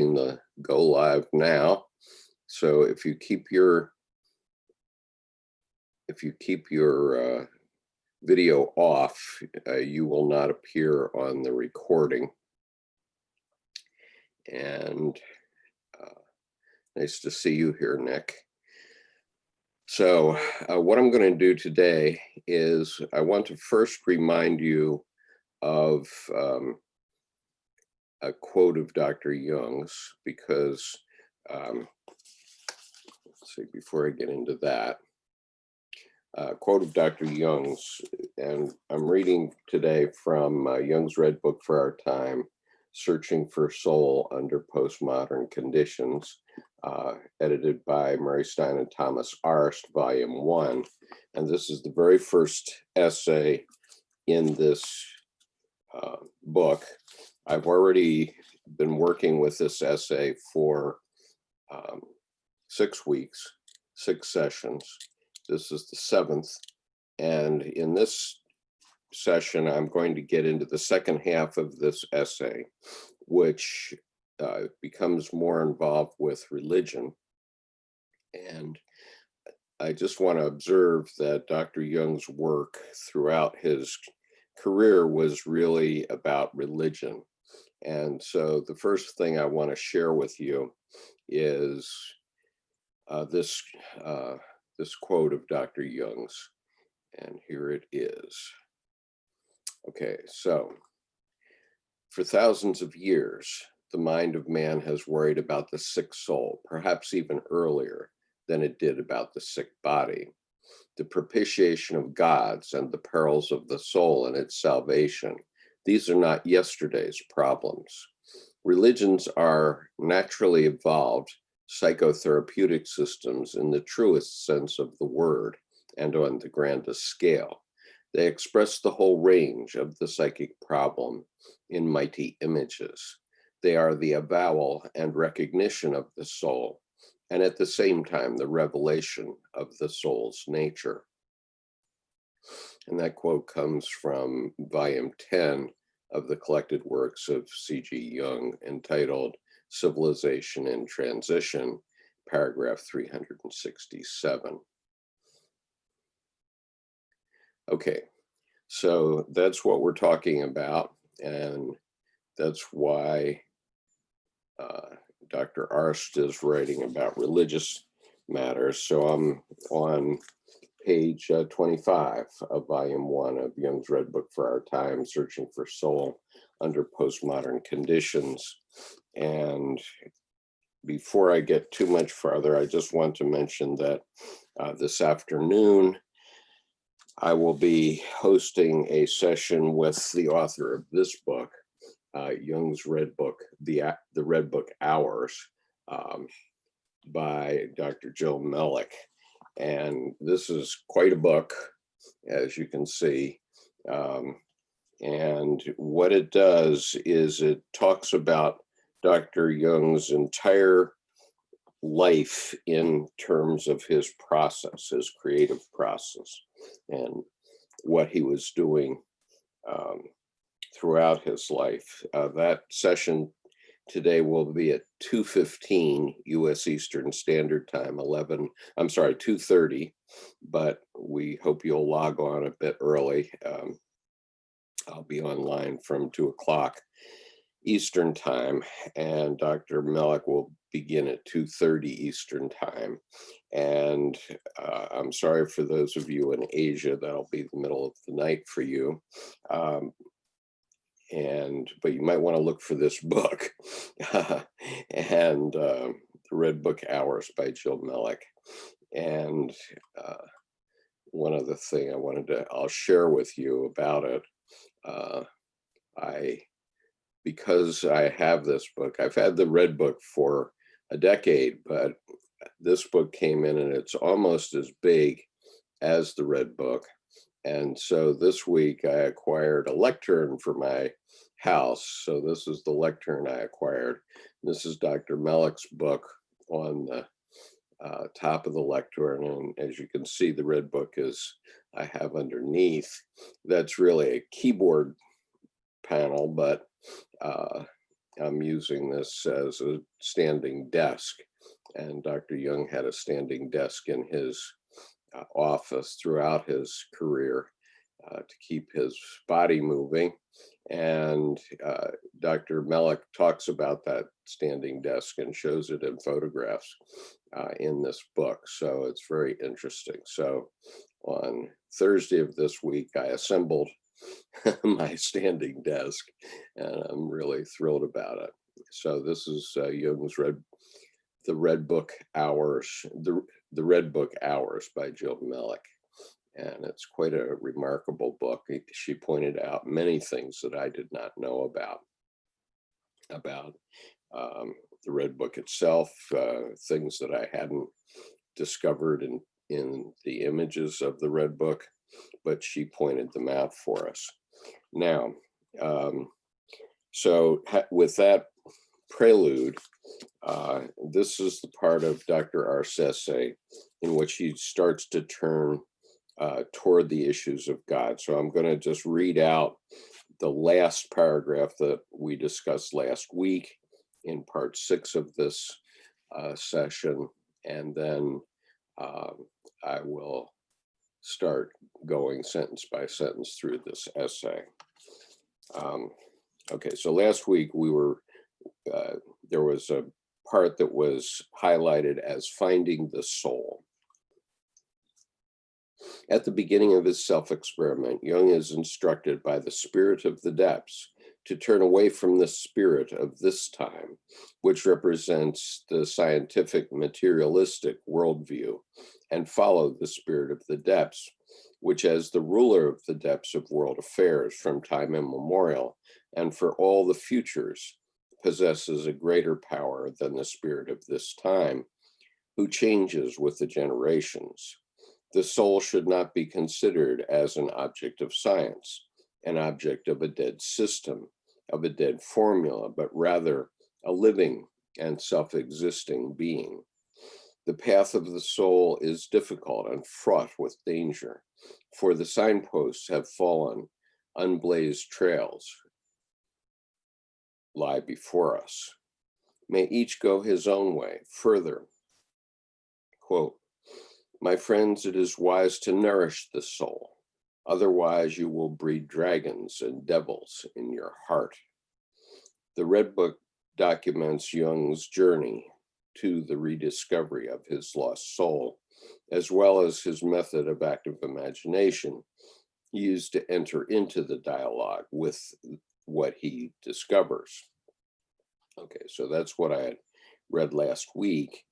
the go live now. So if you keep your video off, you will not appear on the recording. And nice to see you here, Nick. So what I'm going to do today is I want to first remind you of a quote of Dr. Jung's, because let's see, before I get into that, quote of Dr. Jung's, and I'm reading today from Jung's Red Book for Our Time, Searching for Soul Under Postmodern Conditions, edited by Mary Stein and Thomas Arzt, Volume 1. And this is the very first essay in this book. I've already been working with this essay for 6 weeks, 6 sessions. This is the 7th. And in this session, I'm going to get into the second half of this essay, which becomes more involved with religion. And I just want to observe that Dr. Jung's work throughout his career was really about religion. And so the first thing I want to share with you is this quote of Dr. Jung's, and here it is. Okay, so for thousands of years, the mind of man has worried about the sick soul, perhaps even earlier than it did about the sick body. The propitiation of gods and the perils of the soul and its salvation, these are not yesterday's problems. Religions are naturally evolved psychotherapeutic systems in the truest sense of the word and on the grandest scale. They express the whole range of the psychic problem in mighty images. They are the avowal and recognition of the soul, and at the same time, the revelation of the soul's nature. And that quote comes from Volume 10 of the collected works of C.G. Jung, entitled Civilization in Transition, paragraph 367. Okay, so that's what we're talking about, and that's why Dr. Arzt is writing about religious matters. So I'm on page 25 of Volume 1 of Jung's Red Book for Our Time, Searching for Soul Under Postmodern Conditions. And before I get too much farther, I just want to mention that this afternoon, I will be hosting a session with the author of this book, Jung's Red Book, the Red Book Hours, by Dr. Jill Mellick. And this is quite a book, as you can see. And what it does is it talks about Dr. Jung's entire life in terms of his process, his creative process, and what he was doing throughout his life. That session today will be at 2:15 U.S. Eastern Standard Time, 2:30, but we hope you'll log on a bit early. I'll be online from 2 o'clock Eastern Time, and Dr. Mellick will begin at 2:30 Eastern Time. And I'm sorry for those of you in Asia, that'll be the middle of the night for you. But you might want to look for this book, and the Red Book Hours by Jill Mellick. And one other thing I'll share with you about it. Because I have this book, I've had the Red Book for a decade, but this book came in and it's almost as big as the Red Book. And so this week I acquired a lectern for my house. So this is the lectern I acquired. This is Dr. Mellick's book on the top of the lectern. And as you can see, the Red Book I have underneath. That's really a keyboard panel, but I'm using this as a standing desk, and Dr. Jung had a standing desk in his office throughout his career to keep his body moving. And Dr. Melick talks about that standing desk and shows it in photographs in this book. So it's very interesting. So on Thursday of this week, I assembled my standing desk, and I'm really thrilled about it. So this is Jung's the Red Book Hours, the Red Book Hours by Jill Melick. And it's quite a remarkable book. She pointed out many things that I did not know about the Red Book itself, things that I hadn't discovered in the images of the Red Book, but she pointed them out for us. Now, so with that prelude, this is the part of Dr. R's essay in which he starts to turn toward the issues of God. So I'm going to just read out the last paragraph that we discussed last week in part 6 of this session, and then I will start going sentence by sentence through this essay. Okay, so last week we were, there was a part that was highlighted as finding the soul. At the beginning of his self-experiment, Jung is instructed by the spirit of the depths to turn away from the spirit of this time, which represents the scientific materialistic worldview, and follow the spirit of the depths, which as the ruler of the depths of world affairs from time immemorial, and for all the futures, possesses a greater power than the spirit of this time, who changes with the generations. The soul should not be considered as an object of science, an object of a dead system, of a dead formula, but rather a living and self-existing being. The path of the soul is difficult and fraught with danger, for the signposts have fallen, unblazed trails lie before us. May each go his own way. Further, quote, "My friends, it is wise to nourish the soul. Otherwise, you will breed dragons and devils in your heart." The Red Book documents Jung's journey to the rediscovery of his lost soul, as well as his method of active imagination used to enter into the dialogue with what he discovers. Okay, so that's what I had read last week,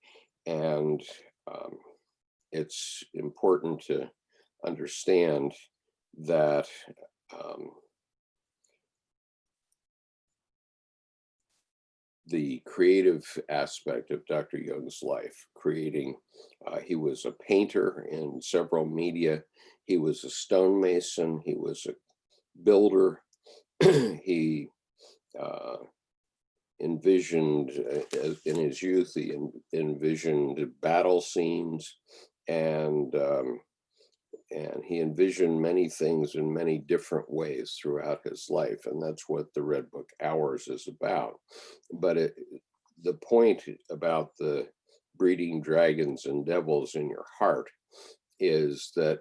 and it's important to understand that the creative aspect of Dr. Jung's life, creating, he was a painter in several media, he was a stonemason, he was a builder, he envisioned, in his youth, he envisioned battle scenes, and he envisioned many things in many different ways throughout his life, and that's what the Red Book Hours is about. But the point about the breeding dragons and devils in your heart is that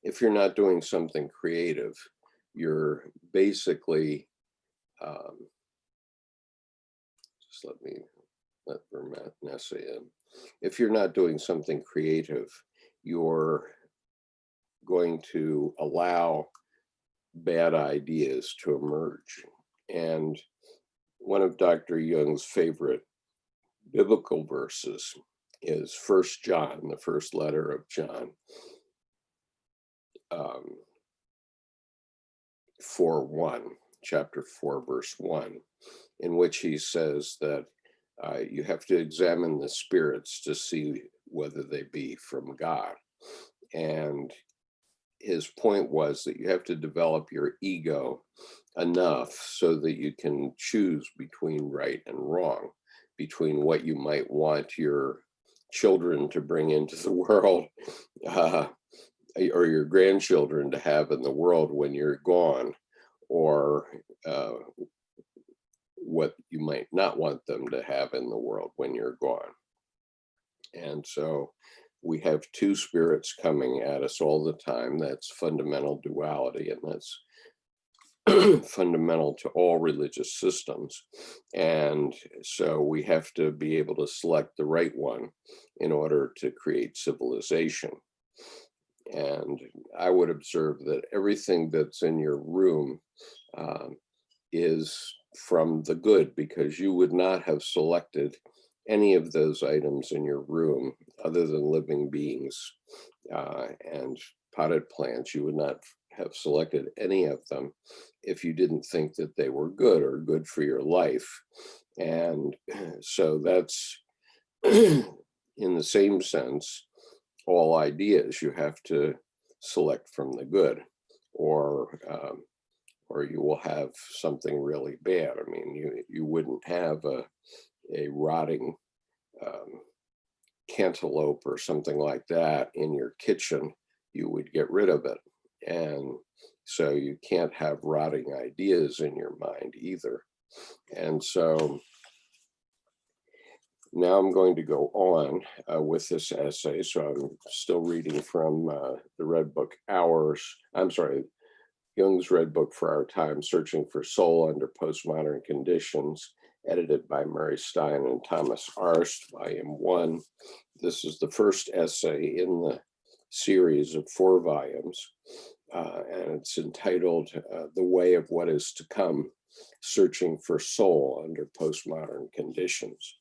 if you're not doing something creative, you're basically, just let Vermatnessa in. If you're not doing something creative, you're going to allow bad ideas to emerge. And one of Dr. Jung's favorite biblical verses is 1 John, the first letter of John, 4:1, chapter 4, verse 1, in which he says that you have to examine the spirits to see whether they be from God. And his point was that you have to develop your ego enough so that you can choose between right and wrong, between what you might want your children to bring into the world, or your grandchildren to have in the world when you're gone, or what you might not want them to have in the world when you're gone. And so we have two spirits coming at us all the time. That's fundamental duality, and that's fundamental to all religious systems. And so we have to be able to select the right one in order to create civilization. And I would observe that everything that's in your room is from the good, because you would not have selected any of those items in your room other than living beings and potted plants. You would not have selected any of them if you didn't think that they were good or good for your life. And so that's, in the same sense, all ideas you have to select from the good, or you will have something really bad. I mean, you wouldn't have a rotting cantaloupe or something like that in your kitchen. You would get rid of it. And so you can't have rotting ideas in your mind either. And so now I'm going to go on with this essay. So I'm still reading from the Red Book Jung's Red Book for Our Time, Searching for Soul Under Postmodern Conditions, edited by Mary Stein and Thomas Arzt, Volume 1. This is the first essay in the series of 4 volumes, and it's entitled The Way of What Is to Come, Searching for Soul Under Postmodern Conditions.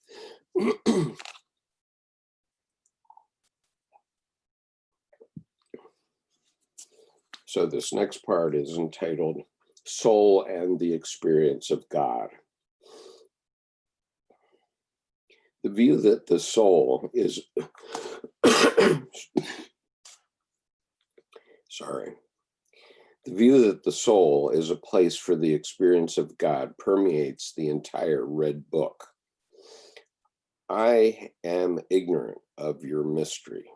So this next part is entitled Soul and the Experience of God. The view that the soul is, the view that the soul is a place for the experience of God permeates the entire Red Book. I am ignorant of your mystery.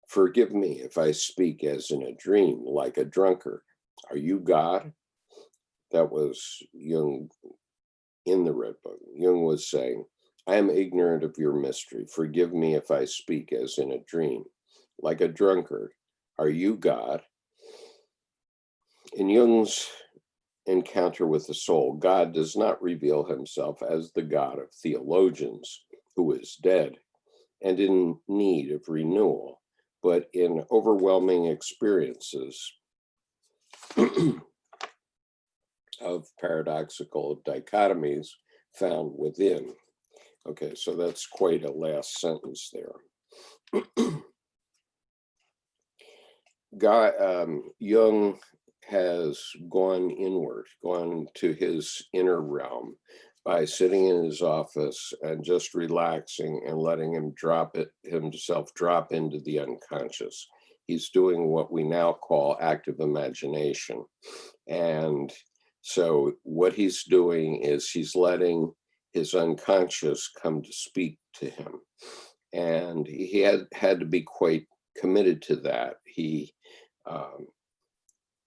Forgive me if I speak as in a dream, like a drunkard. Are you God? That was Jung in the Red Book. Jung was saying, I am ignorant of your mystery. Forgive me if I speak as in a dream, like a drunkard. Are you God? In Jung's encounter with the soul, God does not reveal himself as the God of theologians, who is dead and in need of renewal, but in overwhelming experiences of paradoxical dichotomies found within. Okay, so that's quite a last sentence there. Jung has gone inward, gone to his inner realm by sitting in his office and just relaxing and letting himself drop into the unconscious. He's doing what we now call active imagination. And so what he's doing is he's letting his unconscious come to speak to him. And he had to be quite committed to that. He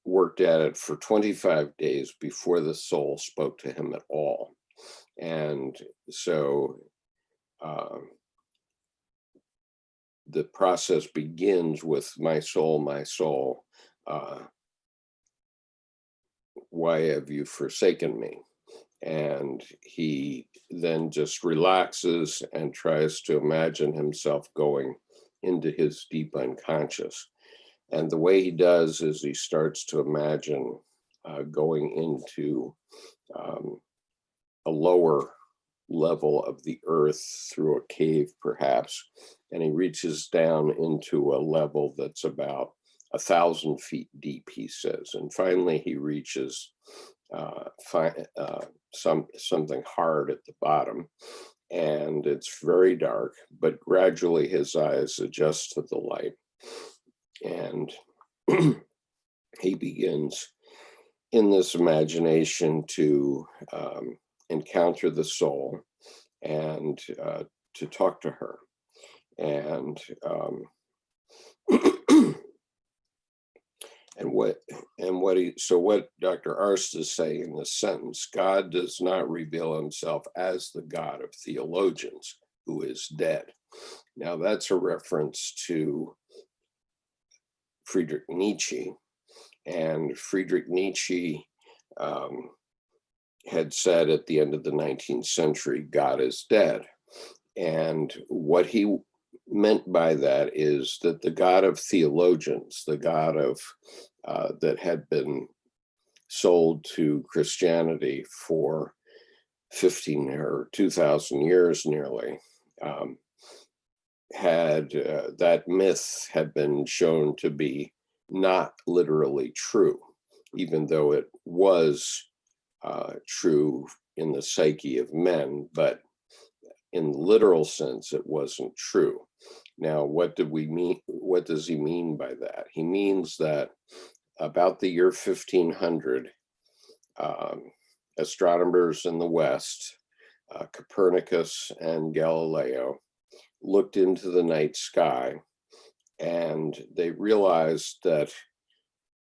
worked at it for 25 days before the soul spoke to him at all. And so the process begins with my soul, why have you forsaken me? And he then just relaxes and tries to imagine himself going into his deep unconscious. And the way he does is he starts to imagine going into a lower level of the earth through a cave, perhaps, and he reaches down into a level that's about 1,000 feet deep, he says. And finally, he reaches something hard at the bottom, and it's very dark, but gradually his eyes adjust to the light, and he begins in this imagination to encounter the soul and to talk to her. And And what Dr. Arzt is saying in this sentence, God does not reveal himself as the God of theologians, who is dead. Now that's a reference to Friedrich Nietzsche, and Friedrich Nietzsche had said at the end of the 19th century, God is dead. And what he meant by that is that the God of theologians, the God of that had been sold to Christianity for 15 or 2,000 years nearly, had that myth had been shown to be not literally true, even though it was true in the psyche of men, but in the literal sense, it wasn't true. Now, what did we mean? What does he mean by that? He means that about the year 1500, astronomers in the West, Copernicus and Galileo, looked into the night sky, and they realized that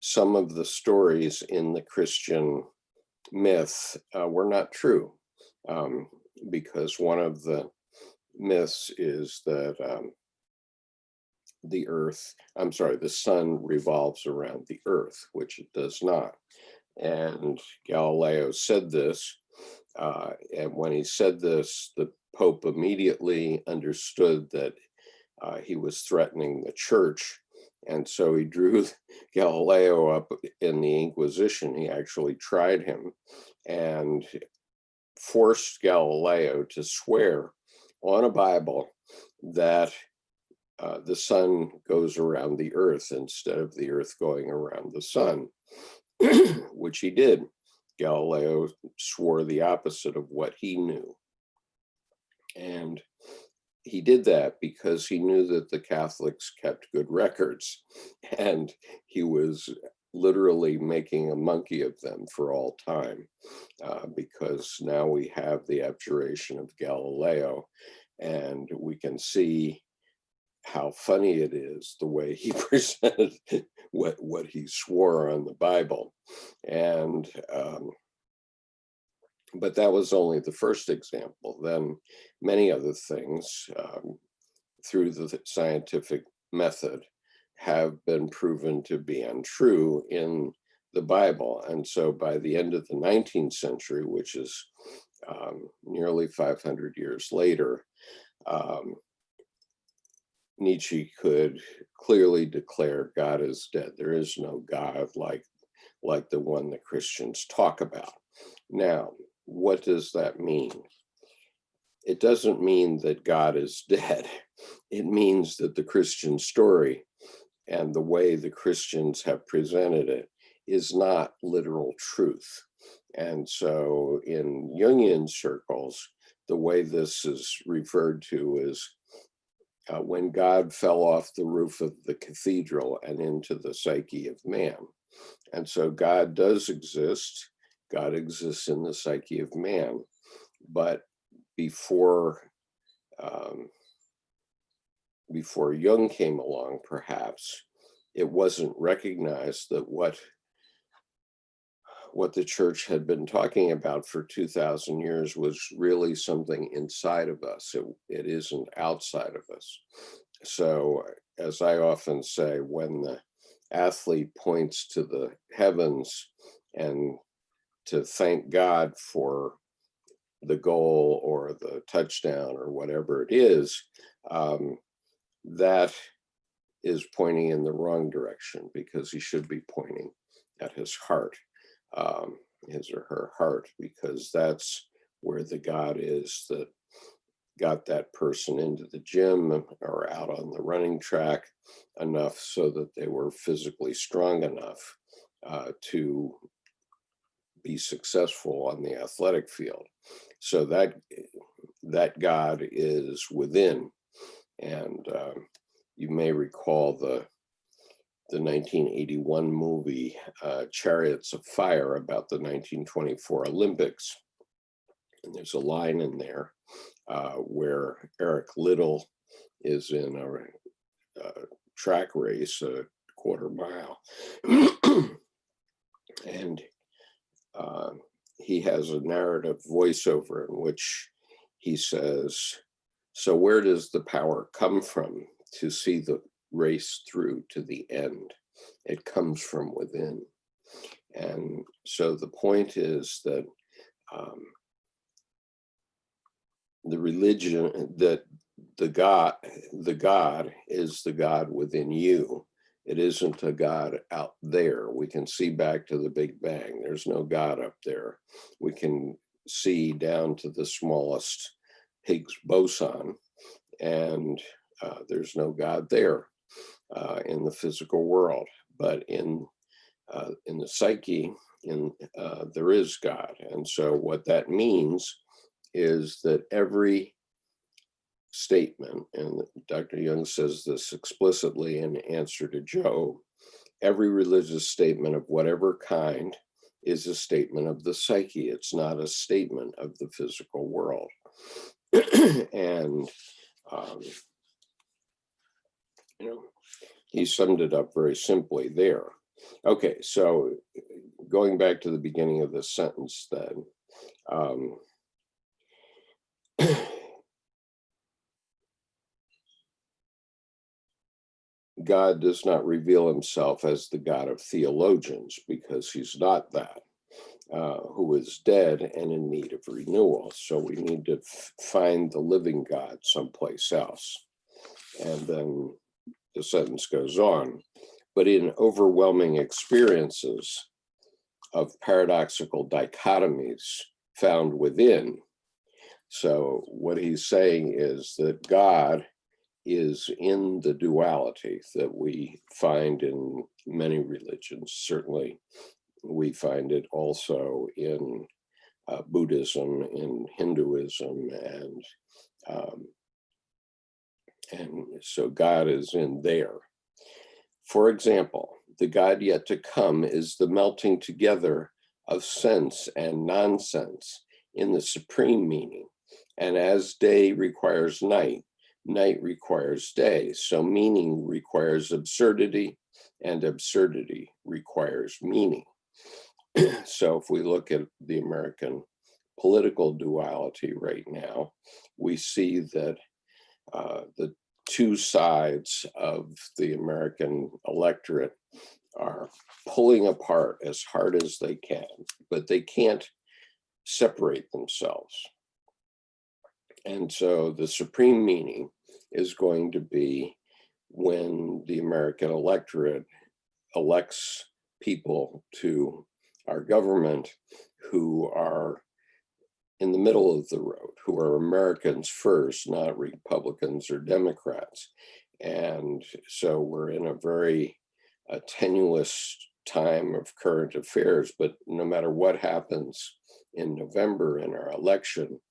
some of the stories in the Christian myth were not true, because one of the myths is that the sun revolves around the earth, which it does not. And Galileo said this, and when he said this, the Pope immediately understood that he was threatening the church. And so he drew Galileo up in the Inquisition. He actually tried him and forced Galileo to swear on a Bible that the sun goes around the earth instead of the earth going around the sun, which he did. Galileo swore the opposite of what he knew. And he did that because he knew that the Catholics kept good records, and he was literally making a monkey of them for all time, because now we have the abjuration of Galileo, and we can see how funny it is the way he presented what he swore on the Bible. And but that was only the first example. Then many other things through the scientific method have been proven to be untrue in the Bible. And so by the end of the 19th century, which is nearly 500 years later, Nietzsche could clearly declare God is dead. There is no God like the one the Christians talk about. Now, what does that mean? It doesn't mean that God is dead. It means that the Christian story and the way the Christians have presented it is not literal truth. And so in Jungian circles, the way this is referred to is when God fell off the roof of the cathedral and into the psyche of man. And so God does exist. God exists in the psyche of man. But before Jung came along, perhaps, it wasn't recognized that what the church had been talking about for 2,000 years was really something inside of us. It isn't outside of us. So, as I often say, when the athlete points to the heavens and to thank God for the goal or the touchdown or whatever it is, that is pointing in the wrong direction, because he should be pointing at his heart, his or her heart, because that's where the God is that got that person into the gym or out on the running track enough so that they were physically strong enough to be successful on the athletic field. So that God is within. And you may recall the 1981 movie Chariots of Fire about the 1924 Olympics. And there's a line in there where Eric Liddell is in a track race, a quarter mile. And he has a narrative voiceover in which he says, so where does the power come from to see the race through to the end? It comes from within. And so the point is that the religion, that the God is the God within you. It isn't a God out there. We can see back to the Big Bang. There's no God up there. We can see down to the smallest Higgs boson, and there's no God there in the physical world. But in the psyche, there is God. And so what that means is that every statement, and Dr. Jung says this explicitly in answer to Job, every religious statement of whatever kind is a statement of the psyche. It's not a statement of the physical world. And, he summed it up very simply there. Okay, so going back to the beginning of this sentence then, God does not reveal himself as the God of theologians, because he's not that, who is dead and in need of renewal. So we need to find the living God someplace else. And then the sentence goes on, but in overwhelming experiences of paradoxical dichotomies found within. So what he's saying is that God is in the duality that we find in many religions. Certainly, we find it also in Buddhism, in Hinduism, and so God is in there. For example, the God yet to come is the melting together of sense and nonsense in the supreme meaning. And as day requires night, night requires day. So meaning requires absurdity, and absurdity requires meaning. So if we look at the American political duality right now, we see that the two sides of the American electorate are pulling apart as hard as they can, but they can't separate themselves. And so the supreme meaning is going to be when the American electorate elects people to our government who are in the middle of the road, who are Americans first, not Republicans or Democrats. And so we're in a very tenuous time of current affairs, but no matter what happens in November in our election,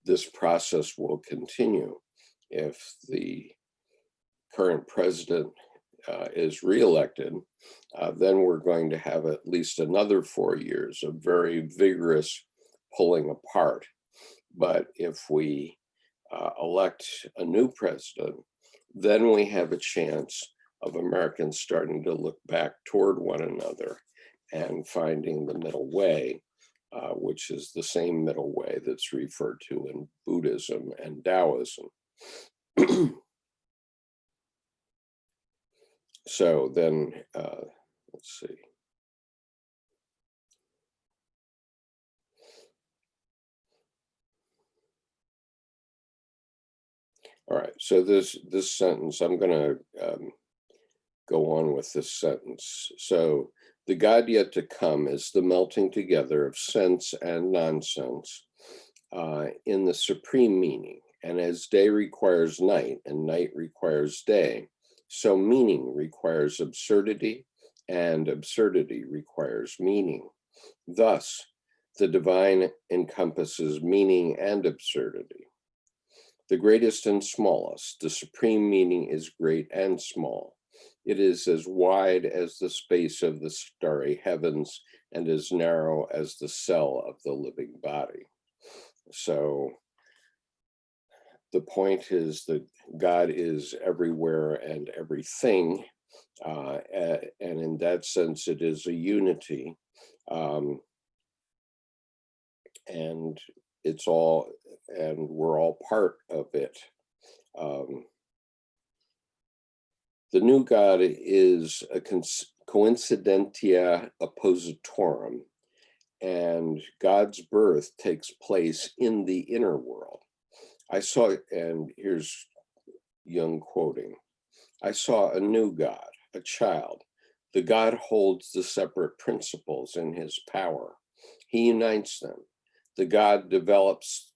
this process will continue. If the current president is reelected, then we're going to have at least another 4 years of very vigorous pulling apart. But if we elect a new president, then we have a chance of Americans starting to look back toward one another and finding the middle way, which is the same middle way that's referred to in Buddhism and Taoism. So then, let's see. All right, so this sentence, I'm going to go on with this sentence. So the God yet to come is the melting together of sense and nonsense in the supreme meaning. And as day requires night and night requires day, so meaning requires absurdity and absurdity requires meaning. Thus, the divine encompasses meaning and absurdity. The greatest and smallest, the supreme meaning is great and small. It is as wide as the space of the starry heavens and as narrow as the cell of the living body. So the point is that God is everywhere and everything, And in that sense, it is a unity. And it's all, and we're all part of it. The new God is a coincidentia oppositorum, and God's birth takes place in the inner world. I saw, and here's Jung quoting, I saw a new God, a child. The God holds the separate principles in his power. He unites them. The God develops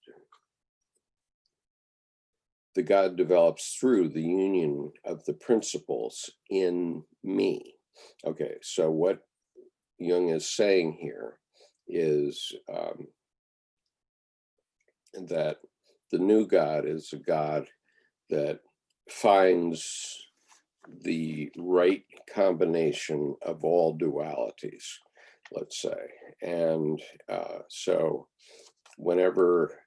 through the union of the principles in me. Okay, so what Jung is saying here is that the new God is a God that finds the right combination of all dualities, let's say. And so whenever,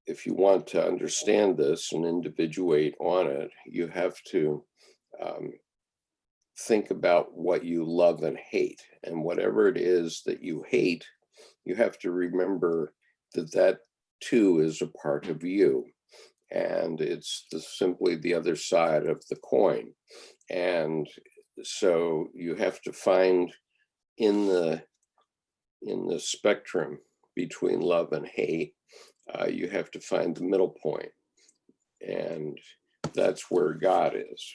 if you want to understand this and individuate on it, you have to think about what you love and hate. And whatever it is that you hate, you have to remember that that too is a part of you. And it's simply the other side of the coin. And so you have to find in the spectrum between love and hate, you have to find the middle point. And that's where God is.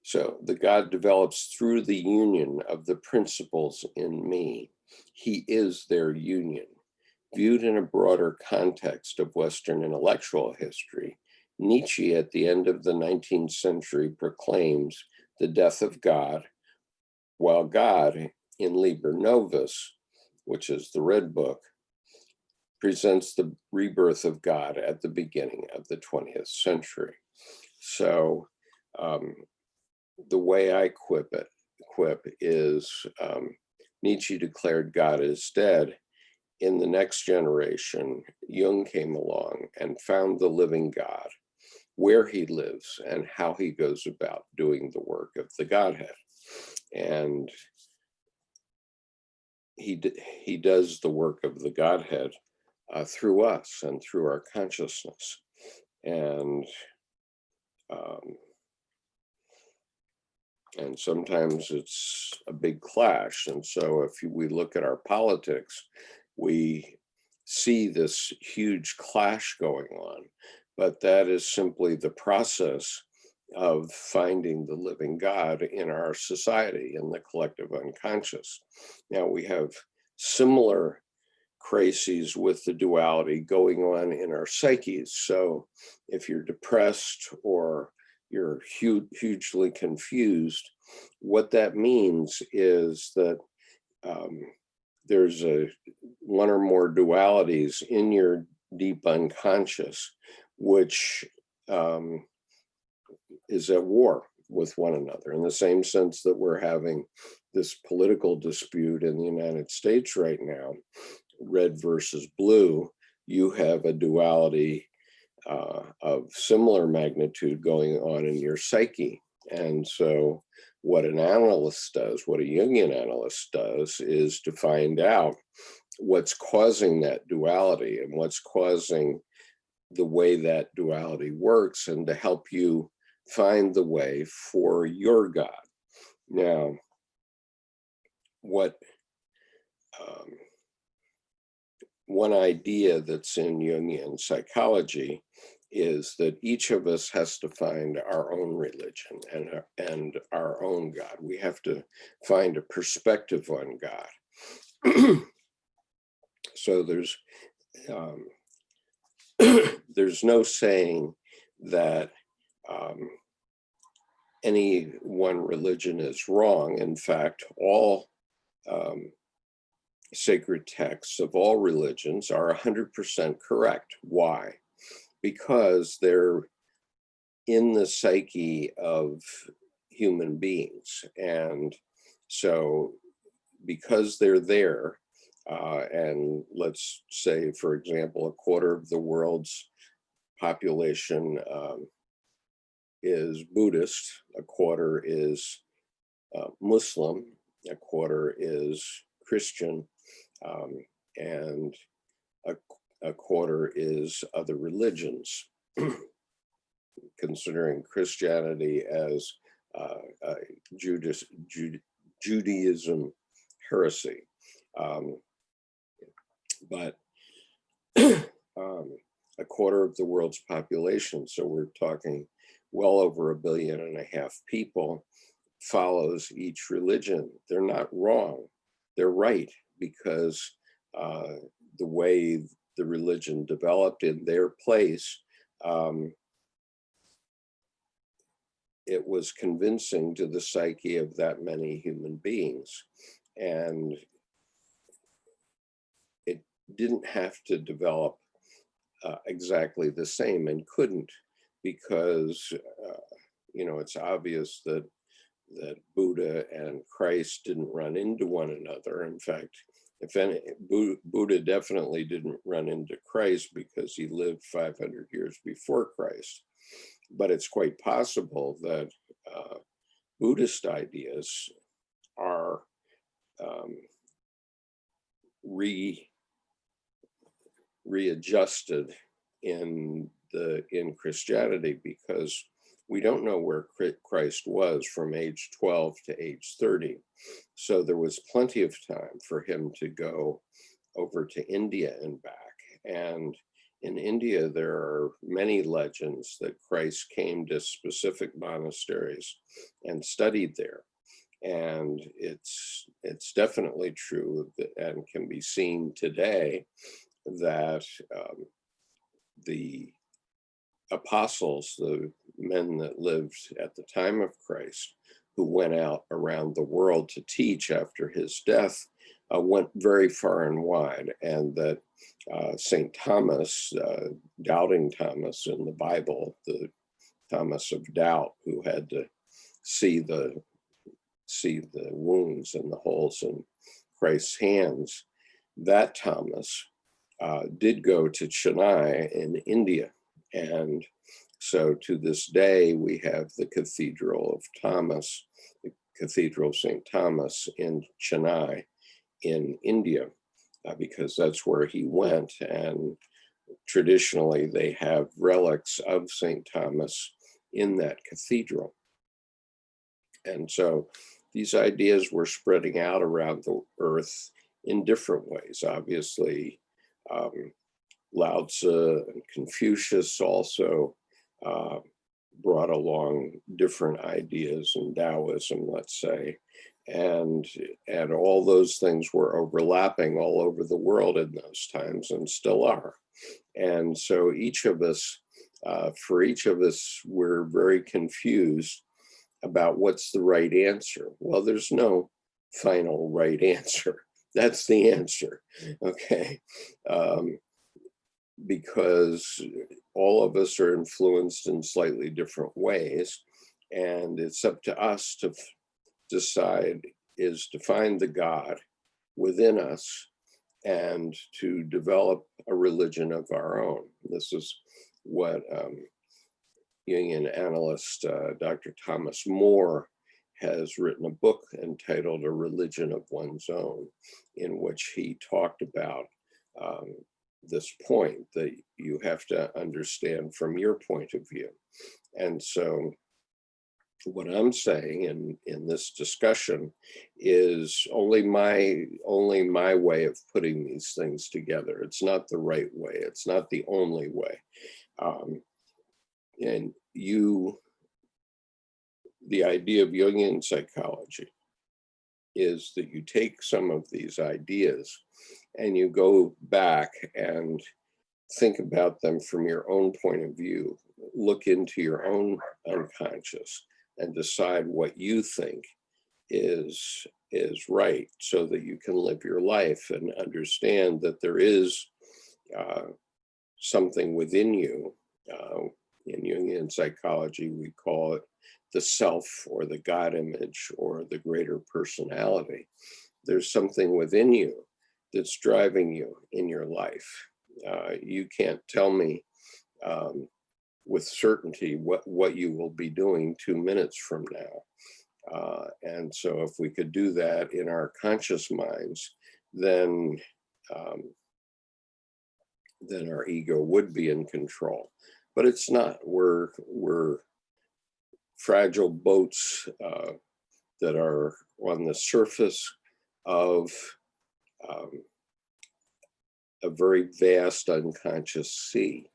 So the God develops through the union of the principles in me. He is their union. Viewed in a broader context of Western intellectual history, Nietzsche at the end of the 19th century proclaims the death of God, while God in Liber Novus, which is the Red Book, presents the rebirth of God at the beginning of the 20th century. So the way I quip is Nietzsche declared God is dead. In the next generation, Jung came along and found the living God, where he lives and how he goes about doing the work of the Godhead. And he does the work of the Godhead through us and through our consciousness. And sometimes it's a big clash. And so if we look at our politics, we see this huge clash going on, but that is simply the process of finding the living God in our society, in the collective unconscious. Now we have similar crises with the duality going on in our psyches. So if you're depressed or you're hugely confused, what that means is that there's one or more dualities in your deep unconscious, which is at war with one another, in the same sense that we're having this political dispute in the United States right now, red versus blue. You have a duality of similar magnitude going on in your psyche. And so what an analyst does, what a Jungian analyst does, is to find out what's causing that duality and what's causing the way that duality works, and to help you find the way for your God. Now, one idea that's in Jungian psychology is that each of us has to find our own religion and our own God. We have to find a perspective on God. So there's no saying that any one religion is wrong. In fact, all sacred texts of all religions are 100% correct. Why? Because they're in the psyche of human beings. And so because they're there, And let's say, for example, a quarter of the world's population is Buddhist, a quarter is Muslim, a quarter is Christian, and a quarter is other religions, considering Christianity as Judaism heresy. But a quarter of the world's population, so we're talking well over 1.5 billion people, follows each religion. They're not wrong. They're right, because the way the religion developed in their place, it was convincing to the psyche of that many human beings. And it didn't have to develop exactly the same, and couldn't, because it's obvious that Buddha and Christ didn't run into one another. In fact, if any, Buddha definitely didn't run into Christ, because he lived 500 years before Christ. But it's quite possible that Buddhist ideas are readjusted in Christianity, because we don't know where Christ was from age 12 to age 30. So there was plenty of time for him to go over to India and back. And in India, there are many legends that Christ came to specific monasteries and studied there. And it's definitely true that, and can be seen today, that the apostles, the men that lived at the time of Christ, who went out around the world to teach after his death, went very far and wide, and that St. Thomas, doubting Thomas in the Bible, the Thomas of doubt, who had to see the wounds and the holes in Christ's hands, that Thomas did go to Chennai in India. And so to this day, we have the Cathedral of Thomas, the Cathedral of St. Thomas in Chennai in India, because that's where he went. And traditionally, they have relics of St. Thomas in that cathedral. And so these ideas were spreading out around the earth in different ways. Obviously, Lao Tzu and Confucius also brought along different ideas in Taoism, let's say, and all those things were overlapping all over the world in those times, and still are. And so each of us, we're very confused about what's the right answer. Well, there's no final right answer. That's the answer, okay? Because all of us are influenced in slightly different ways, and it's up to us to decide, is to find the God within us and to develop a religion of our own. This is what Jungian analyst Dr. Thomas More has written a book entitled A Religion of One's Own, in which he talked about this point that you have to understand from your point of view. And so what I'm saying in this discussion is only my way of putting these things together. It's not the right way. It's not the only way. And the idea of Jungian psychology is that you take some of these ideas and you go back and think about them from your own point of view, look into your own unconscious and decide what you think is right, so that you can live your life and understand that there is something within you. In Jungian psychology, we call it the self, or the God image, or the greater personality. There's something within you that's driving you in your life. You can't tell me with certainty what you will be doing 2 minutes from now. And so if we could do that in our conscious minds, then our ego would be in control. But it's not. We're fragile boats that are on the surface of a very vast unconscious sea.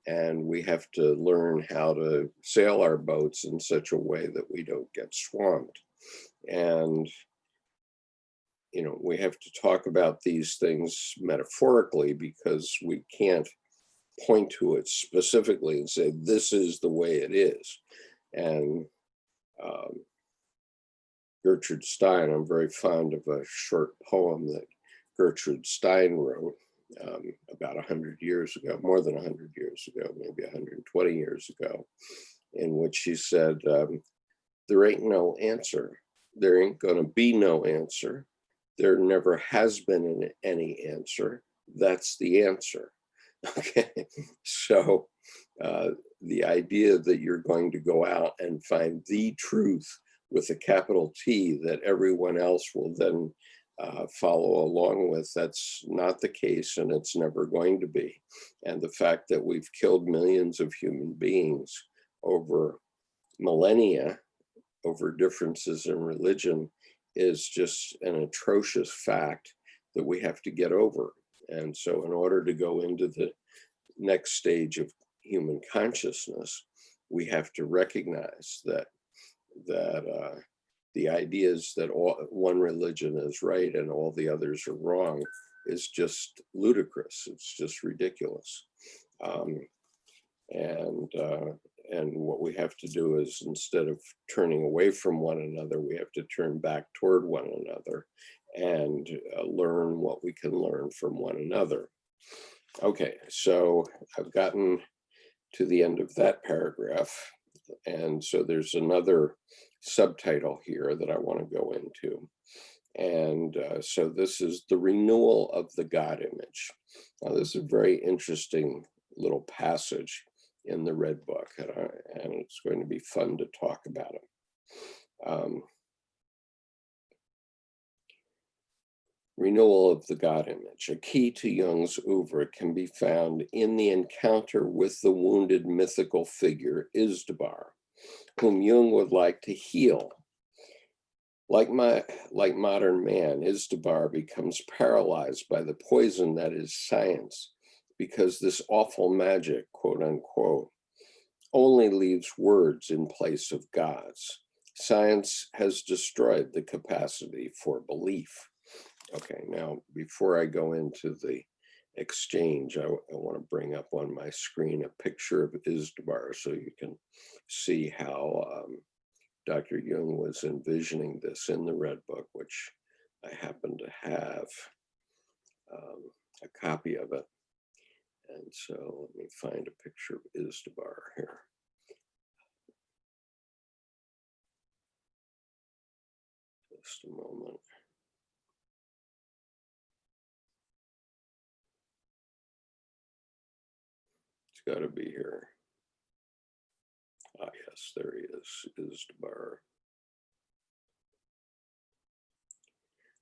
And we have to learn how to sail our boats in such a way that we don't get swamped. And, you know, we have to talk about these things metaphorically because we can't point to it specifically and say, this is the way it is. And Gertrude Stein, I'm very fond of a short poem that Gertrude Stein wrote about 100 years ago, more than 100 years ago, maybe 120 years ago, in which she said, there ain't no answer. There ain't going to be no answer. There never has been any answer. That's the answer. Okay, so the idea that you're going to go out and find the truth with a capital T that everyone else will then follow along with, that's not the case, and it's never going to be. And the fact that we've killed millions of human beings over millennia, over differences in religion, is just an atrocious fact that we have to get over. And so in order to go into the next stage of human consciousness, we have to recognize that the ideas that one religion is right and all the others are wrong is just ludicrous. It's just ridiculous. And what we have to do is, instead of turning away from one another, we have to turn back toward one another and learn what we can learn from one another. Okay, so I've gotten to the end of that paragraph. And so there's another subtitle here that I want to go into. And so this is the renewal of the God image. Now, this is a very interesting little passage in the Red Book, and it's going to be fun to talk about it. Renewal of the God image. A key to Jung's oeuvre can be found in the encounter with the wounded mythical figure Izdbar, whom Jung would like to heal. Like modern man, Izdbar becomes paralyzed by the poison that is science, because this awful magic, quote unquote, only leaves words in place of gods. Science has destroyed the capacity for belief. Okay, now before I go into the exchange, I want to bring up on my screen a picture of Izdbar so you can see how Dr. Jung was envisioning this in the Red Book, which I happen to have a copy of it. And so let me find a picture of Izdbar here. Just a moment. It's got to be here. Ah, yes, there he is, Izdbar.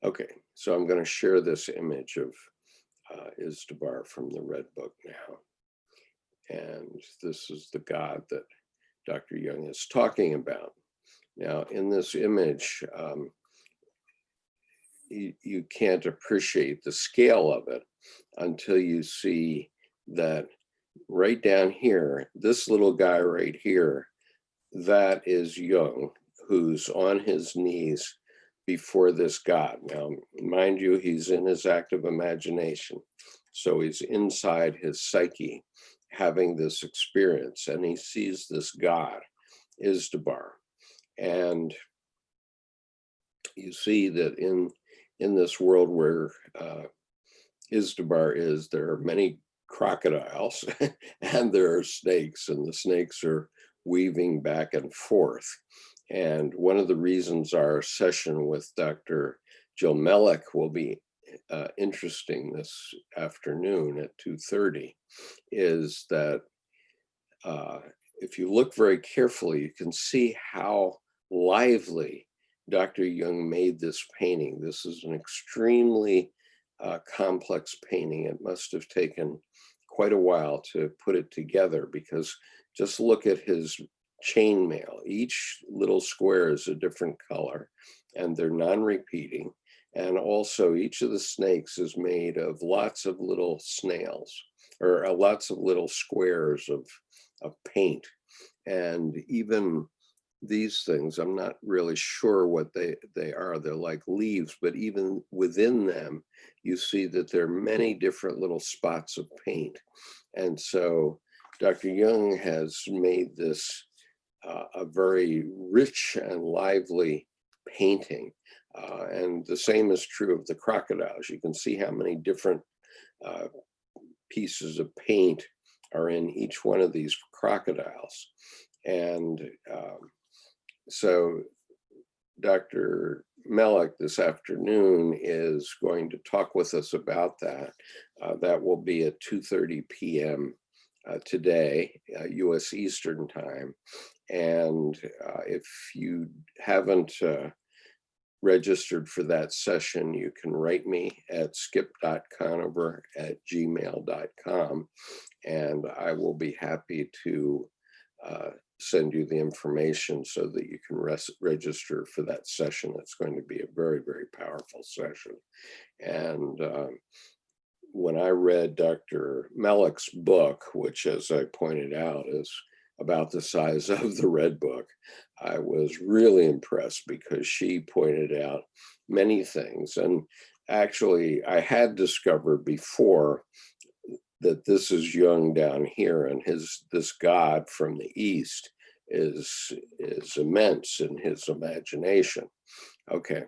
Okay, so I'm going to share this image of Izdbar from the Red Book now. And this is the God that Dr. Jung is talking about. Now, in this image, you can't appreciate the scale of it until you see that right down here, this little guy right here, that is Jung, who's on his knees before this God. Now, mind you, he's in his active imagination. So he's inside his psyche having this experience, and he sees this God, Izdbar. And you see that in this world where Izdbar is, there are many crocodiles and there are snakes, and the snakes are weaving back and forth. And one of the reasons our session with Dr. Jill Mellick will be interesting this afternoon at 2:30 is that if you look very carefully, you can see how lively Dr. Jung made this painting. This is an extremely complex painting. It must have taken quite a while to put it together, because just look at his chainmail. Each little square is a different color, and they're non-repeating. And also each of the snakes is made of lots of little snails, or lots of little squares of paint. And even these things, I'm not really sure what they are. They're like leaves, but even within them, you see that there are many different little spots of paint. And so Dr. Jung has made this a very rich and lively painting. And the same is true of the crocodiles. You can see how many different pieces of paint are in each one of these crocodiles. And so Dr. Melek this afternoon is going to talk with us about that. That will be at 2:30 p.m. Today, US Eastern Time. And if you haven't registered for that session, you can write me at skip.conover@gmail.com, and I will be happy to send you the information so that you can register for that session. It's going to be a very, very powerful session. And when I read Dr. Melek's book, which, as I pointed out, is about the size of the Red Book, I was really impressed, because she pointed out many things. And actually, I had discovered before that this is Jung down here, and this God from the East is immense in his imagination. Okay,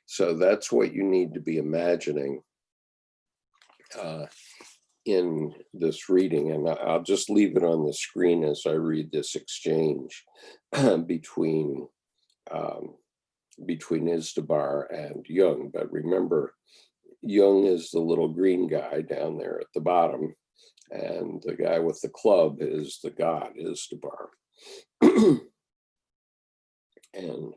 so that's what you need to be imagining in this reading. And I'll just leave it on the screen as I read this exchange between Izdbar and Jung. But remember, Jung is the little green guy down there at the bottom, and the guy with the club is the god, Izdbar. And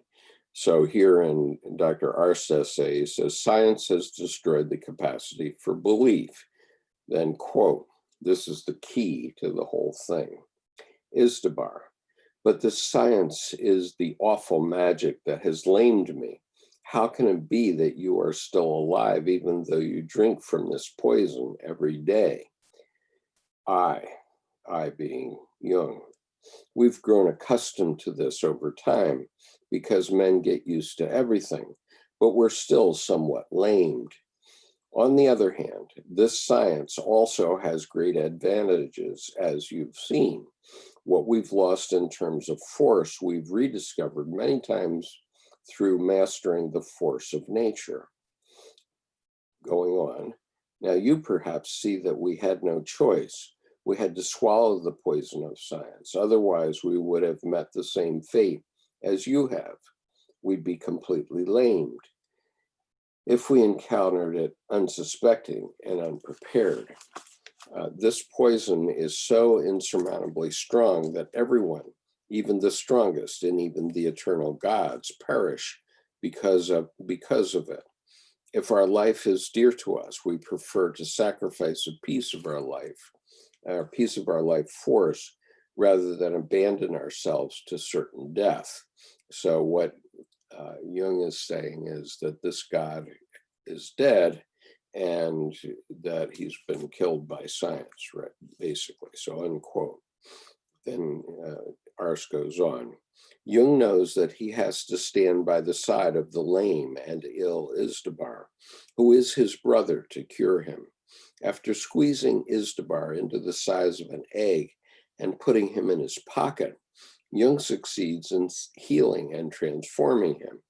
so here in Dr. Arst's essay, he says, science has destroyed the capacity for belief. Then, quote, this is the key to the whole thing. Izdbar, but this science is the awful magic that has lamed me. How can it be that you are still alive even though you drink from this poison every day? I being Jung, we've grown accustomed to this over time because men get used to everything, but we're still somewhat lamed. On the other hand, this science also has great advantages, as you've seen. What we've lost in terms of force, we've rediscovered many times through mastering the force of nature. Going on, now you perhaps see that we had no choice. We had to swallow the poison of science. Otherwise, we would have met the same fate as you have. We'd be completely lamed. If we encountered it unsuspecting and unprepared, this poison is so insurmountably strong that everyone, even the strongest and even the eternal gods, perish because of it. If our life is dear to us, we prefer to sacrifice a piece of our life force, rather than abandon ourselves to certain death. So what Jung is saying is that this God is dead, and that he's been killed by science, right? Basically, so unquote. Then Ars goes on. Jung knows that he has to stand by the side of the lame and ill Izdbar, who is his brother, to cure him. After squeezing Izdbar into the size of an egg and putting him in his pocket, Jung succeeds in healing and transforming him,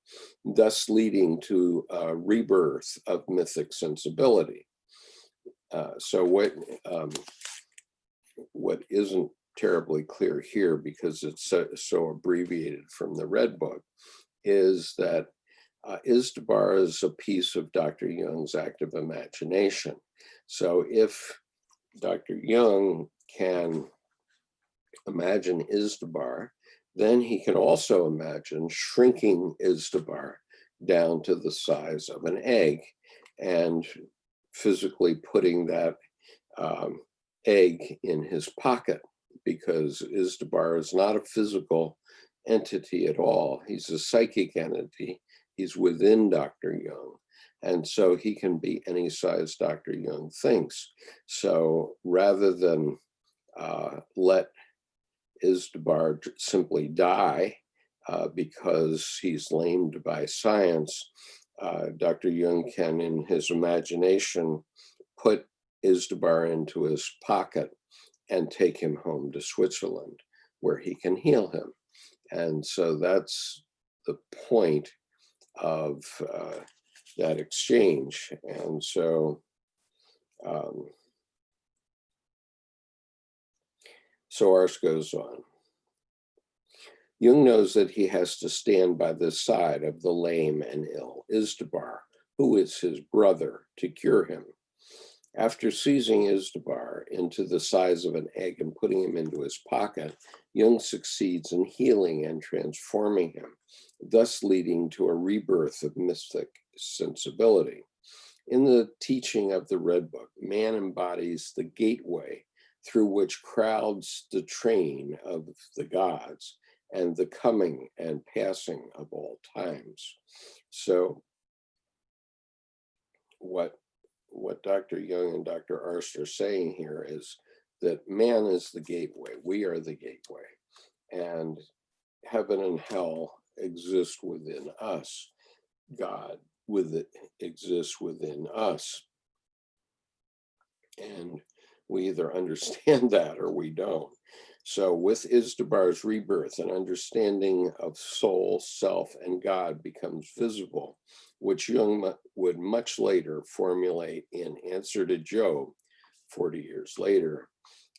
thus leading to a rebirth of mythic sensibility. So what isn't terribly clear here, because it's so abbreviated from the Red Book, is that Izdbar is a piece of Dr. Jung's active imagination. So if Dr. Jung can imagine Izdbar, then he can also imagine shrinking Izdbar down to the size of an egg and physically putting that egg in his pocket, because Izdbar is not a physical entity at all. He's a psychic entity. He's within Dr. Jung. And so he can be any size Dr. Jung thinks. So rather than let Izdbar simply die because he's lamed by science, Dr. Jung can, in his imagination, put Izdbar into his pocket and take him home to Switzerland, where he can heal him. And so that's the point of that exchange. And so, so Ars goes on. Jung knows that he has to stand by the side of the lame and ill Izdbar, who is his brother, to cure him. After seizing Izdbar into the size of an egg and putting him into his pocket, Jung succeeds in healing and transforming him, thus leading to a rebirth of mystic sensibility. In the teaching of the Red Book, man embodies the gateway through which crowds the train of the gods and the coming and passing of all times. So what Dr. Jung and Dr. Arzt are saying here is that man is the gateway. We are the gateway. And heaven and hell exist within us. God exists within us. And we either understand that or we don't. So with Izdar's rebirth, an understanding of soul, self, and God becomes visible, which Jung would much later formulate in Answer to Job, 40 years later,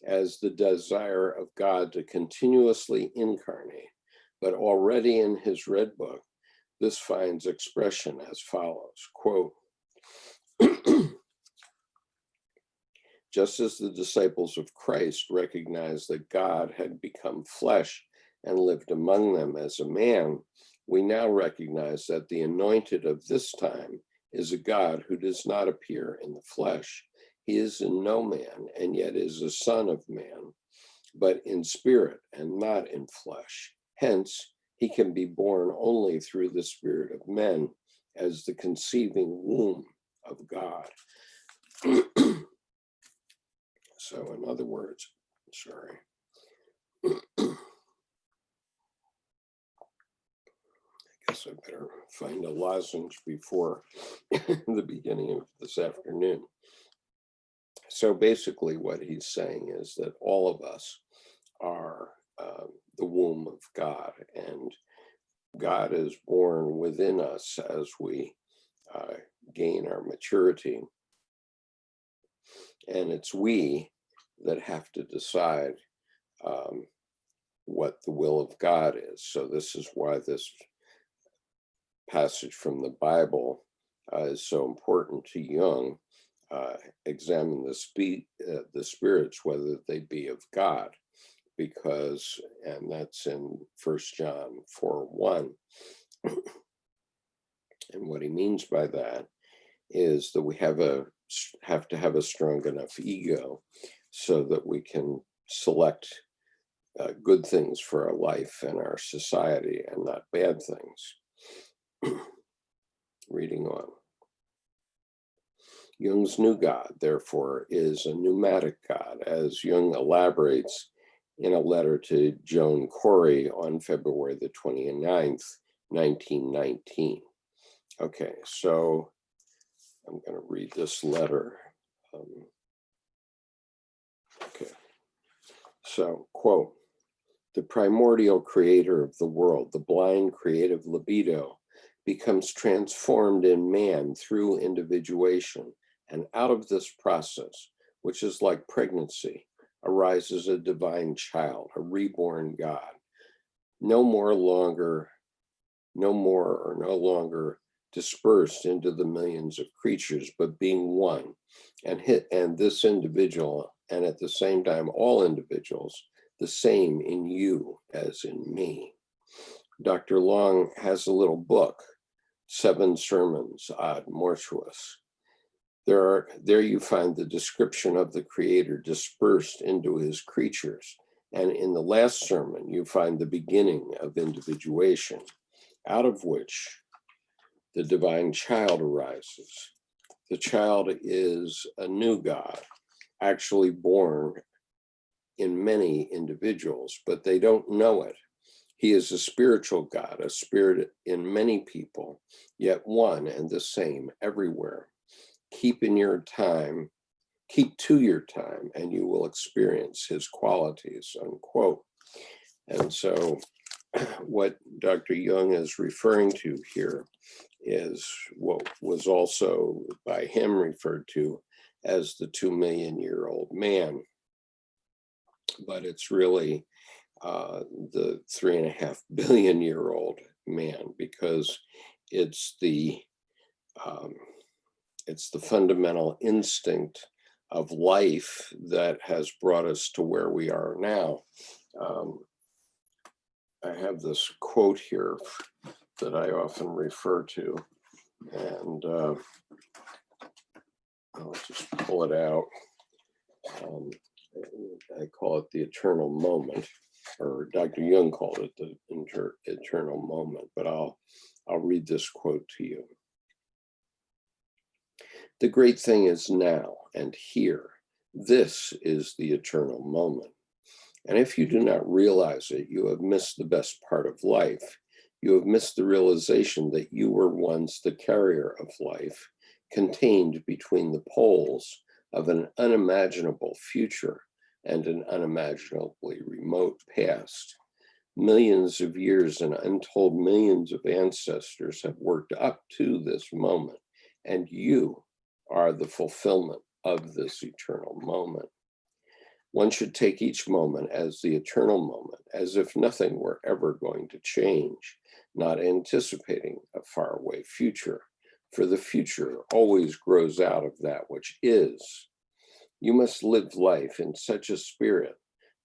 as the desire of God to continuously incarnate. But already in his Red Book, this finds expression as follows, quote, just as the disciples of Christ recognized that God had become flesh and lived among them as a man, we now recognize that the anointed of this time is a God who does not appear in the flesh. He is in no man, and yet is a son of man, but in spirit and not in flesh. Hence, he can be born only through the spirit of men as the conceiving womb of God. So in other words, sorry. I guess I better find a lozenge before the beginning of this afternoon. So basically what he's saying is that all of us are the womb of God, and God is born within us as we gain our maturity. And it's we that have to decide what the will of God is. So this is why this passage from the Bible is so important to Jung. Examine the spirits, whether they be of God, because, and that's in 1 John 4:1. And what he means by that is that we have to have a strong enough ego so that we can select good things for our life and our society and not bad things. Reading on. Jung's new God, therefore, is a pneumatic God, as Jung elaborates in a letter to Joan Corey on February the 29th, 1919. Okay, so I'm going to read this letter. Okay, so, quote, the primordial creator of the world, the blind creative libido, becomes transformed in man through individuation. And out of this process, which is like pregnancy, arises a divine child, a reborn God. No longer dispersed into the millions of creatures, but being one, and this individual, and at the same time, all individuals, the same in you as in me. Dr. Long has a little book, 7 Sermons ad Mortuis. There you find the description of the Creator dispersed into his creatures. And in the last sermon, you find the beginning of individuation, out of which the divine child arises. The child is a new God, actually born in many individuals, but they don't know it. He is a spiritual God, a spirit in many people, yet one and the same everywhere. Keep to your time, and you will experience his qualities, unquote. And so what Dr. Jung is referring to here is what was also by him referred to as the 2-million-year-old man. But it's really the 3.5 billion-year-old man, because it's the fundamental instinct of life that has brought us to where we are now. I have this quote here that I often refer to, and I'll just pull it out. I call it the eternal moment, or Dr. Jung called it the eternal moment, but I'll read this quote to you. The great thing is now and here. This is the eternal moment. And if you do not realize it, you have missed the best part of life. You have missed the realization that you were once the carrier of life, contained between the poles of an unimaginable future and an unimaginably remote past. Millions of years and untold millions of ancestors have worked up to this moment, and you are the fulfillment of this eternal moment. One should take each moment as the eternal moment, as if nothing were ever going to change, not anticipating a faraway future, for the future always grows out of that which is. You must live life in such a spirit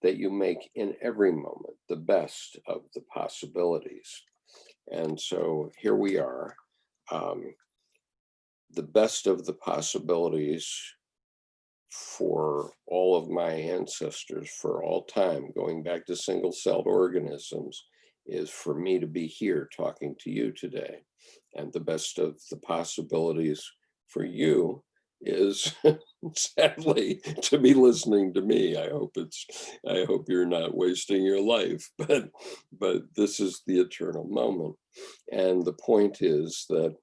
that you make in every moment the best of the possibilities. And so here we are, the best of the possibilities for all of my ancestors for all time, going back to single-celled organisms, is for me to be here talking to you today. And the best of the possibilities for you is sadly to be listening to me. I hope you're not wasting your life, but this is the eternal moment. And the point is that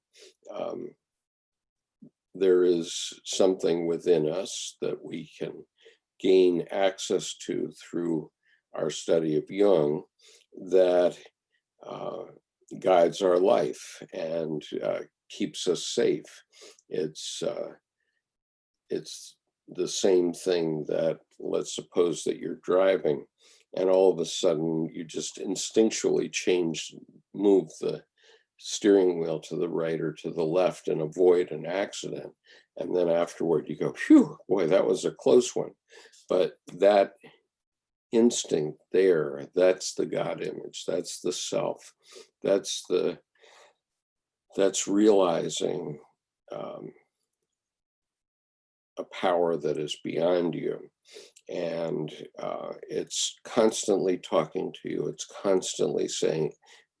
there is something within us that we can gain access to through our study of Jung that guides our life and keeps us safe. It's the same thing that, let's suppose that you're driving and all of a sudden you just instinctually move the steering wheel to the right or to the left and avoid an accident. And then afterward you go, phew, boy, that was a close one. But that instinct there, that's the God image, that's the self, that's realizing a power that is beyond you. And it's constantly talking to you, it's constantly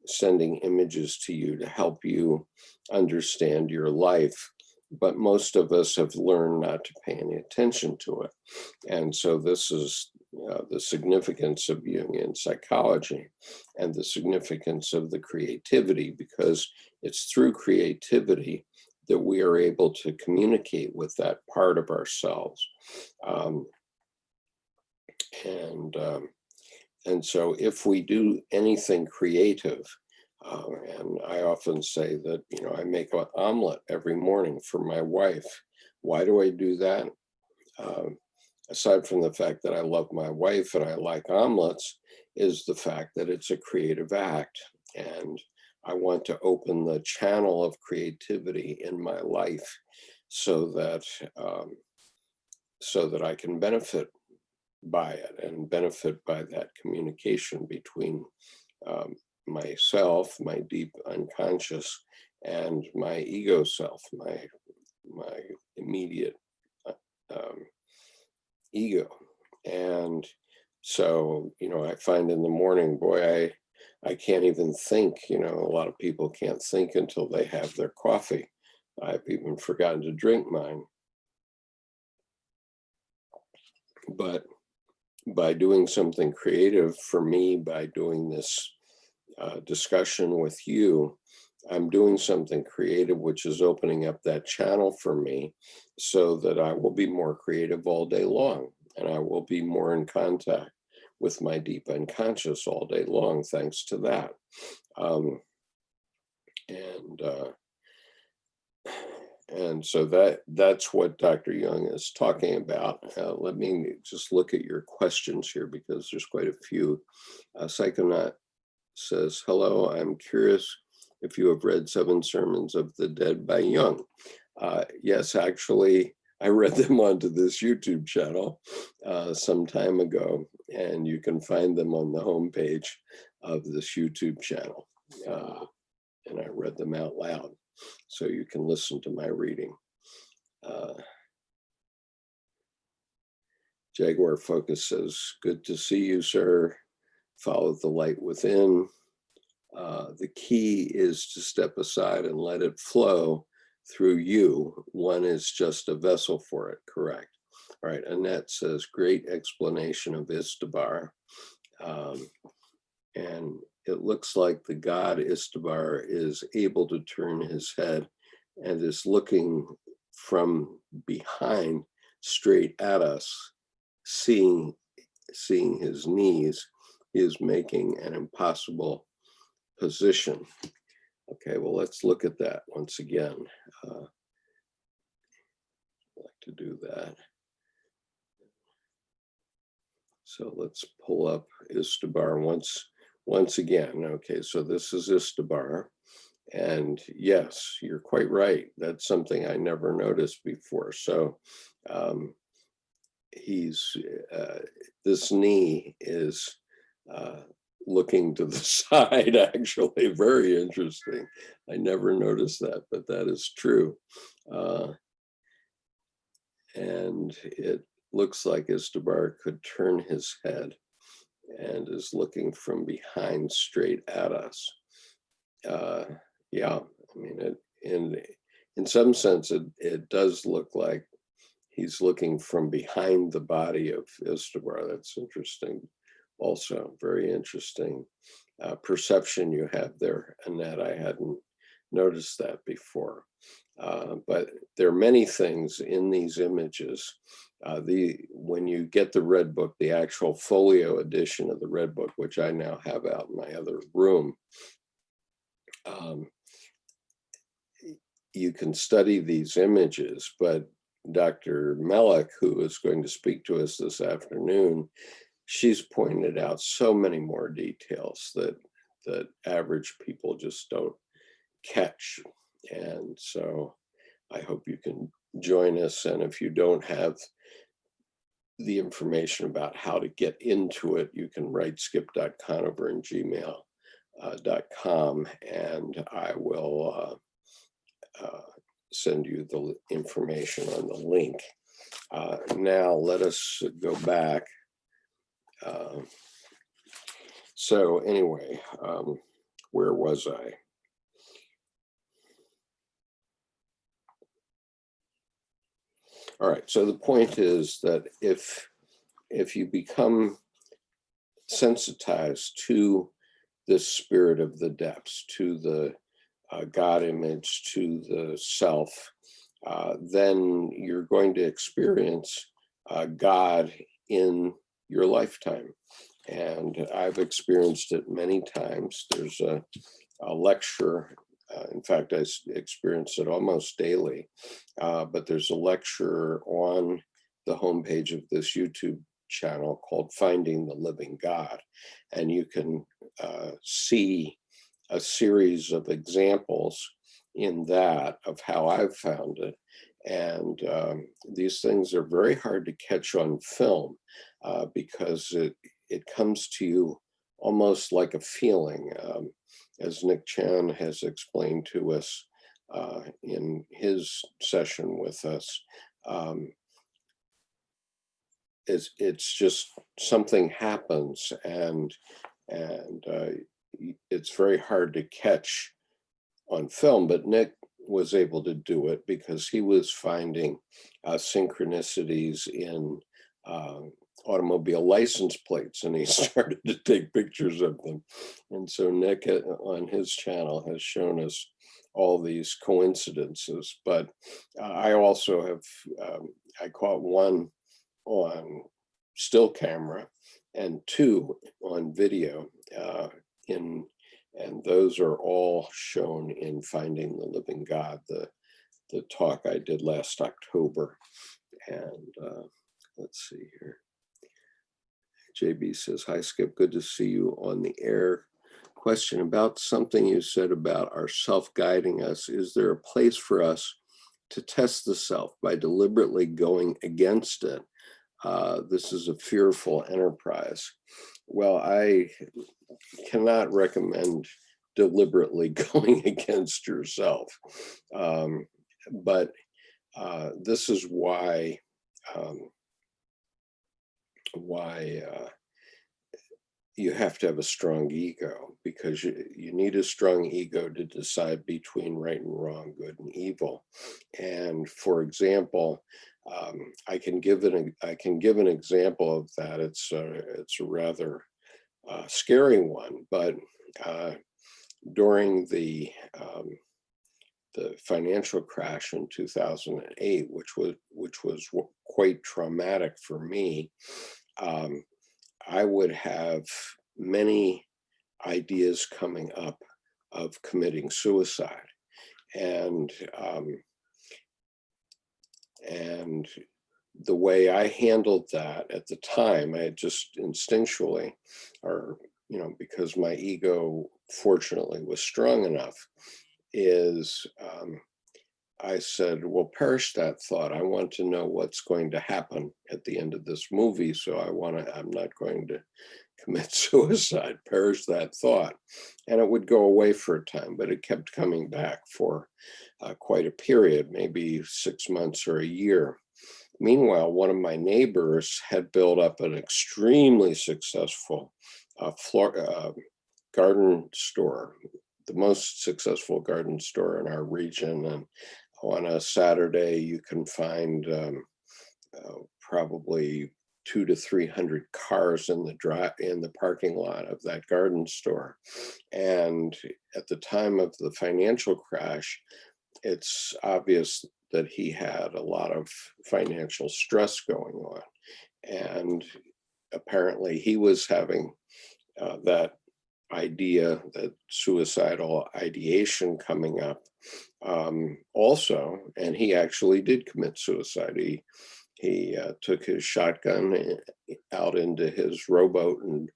sending images to you to help you understand your life. But most of us have learned not to pay any attention to it. And so this is the significance of Jungian psychology and the significance of the creativity, because it's through creativity that we are able to communicate with that part of ourselves. And so if we do anything creative, and I often say that, I make an omelette every morning for my wife. Why do I do that? Aside from the fact that I love my wife and I like omelets, is the fact that it's a creative act. And I want to open the channel of creativity in my life so that I can benefit by it and benefit by that communication between myself, my deep unconscious, and my ego self, my immediate ego. And so, I find in the morning, boy, I can't even think. A lot of people can't think until they have their coffee. I've even forgotten to drink mine. But by doing something creative, for me, by doing this discussion with you, I'm doing something creative, which is opening up that channel for me so that I will be more creative all day long. And I will be more in contact with my deep unconscious all day long, thanks to that. And so that's what Dr. Jung is talking about. Let me just look at your questions here because there's quite a few. Psychonaut says, hello, I'm curious if you have read 7 Sermons of the Dead by Jung. Yes, actually, I read them onto this YouTube channel some time ago, and you can find them on the homepage of this YouTube channel. And I read them out loud, so you can listen to my reading. Jaguar Focus says, good to see you, sir. Follow the light within. The key is to step aside and let it flow through you. One is just a vessel for it, correct. All right, Annette says, great explanation of Izdbar. And it looks like the god Izdbar is able to turn his head and is looking from behind straight at us, seeing his knees. He is making an impossible position. Okay, well, let's look at that once again. I'd like to do that. So let's pull up Izdbar once again. Okay, so this is Izdbar. And yes, you're quite right. That's something I never noticed before. So this knee is looking to the side, actually. Very interesting. I never noticed that, but that is true. And it looks like Izdbar could turn his head and is looking from behind straight at us. Yeah, I mean, in some sense, it does look like he's looking from behind the body of Izdbar. That's interesting. Also, very interesting perception you have there, Annette. I hadn't noticed that before. But there are many things in these images. When you get the Red Book, the actual folio edition of the Red Book, which I now have out in my other room, you can study these images, but Dr. Mellick, who is going to speak to us this afternoon, she's pointed out so many more details that average people just don't catch. And so I hope you can join us. And if you don't have the information about how to get into it, you can write skip.conover@gmail.com, and I will send you the information on the link. Now let us go back. So anyway, where was I? All right, so the point is that if you become sensitized to this spirit of the depths, to the God image, to the self, then you're going to experience God in your lifetime. And I've experienced it many times. There's a lecture. In fact, I experience it almost daily. But there's a lecture on the homepage of this YouTube channel called Finding the Living God. And you can see a series of examples in that of how I've found it. And these things are very hard to catch on film because it comes to you almost like a feeling, as Nick Chan has explained to us in his session with us. It's just something happens, and it's very hard to catch on film, but Nick was able to do it because he was finding synchronicities in automobile license plates, and he started to take pictures of them. And so Nick on his channel has shown us all these coincidences, but I also have, I caught one on still camera and two on video and those are all shown in Finding the Living God, the talk I did last October. And let's see here. JB says, hi, Skip, good to see you on the air. Question about something you said about our self guiding us. Is there a place for us to test the self by deliberately going against it? This is a fearful enterprise. Well, I cannot recommend deliberately going against yourself. But this is why you have to have a strong ego, because you need a strong ego to decide between right and wrong, good and evil. And for example, I can give an example of that. It's a rather scary one, but during the financial crash in 2008, which was quite traumatic for me, I would have many ideas coming up of committing suicide, and the way I handled that at the time, I just instinctually, or because my ego fortunately was strong enough, is I said, well, perish that thought. I want to know what's going to happen at the end of this movie, so I'm not going to commit suicide. Perish that thought. And it would go away for a time, but it kept coming back for quite a period, maybe 6 months or a year. Meanwhile, one of my neighbors had built up an extremely successful garden store, the most successful garden store in our region. And on a Saturday, you can find probably 200 to 300 cars in the parking lot of that garden store. And at the time of the financial crash, it's obvious that he had a lot of financial stress going on. And apparently he was having that idea, that suicidal ideation coming up also, and he actually did commit suicide. He took his shotgun out into his rowboat and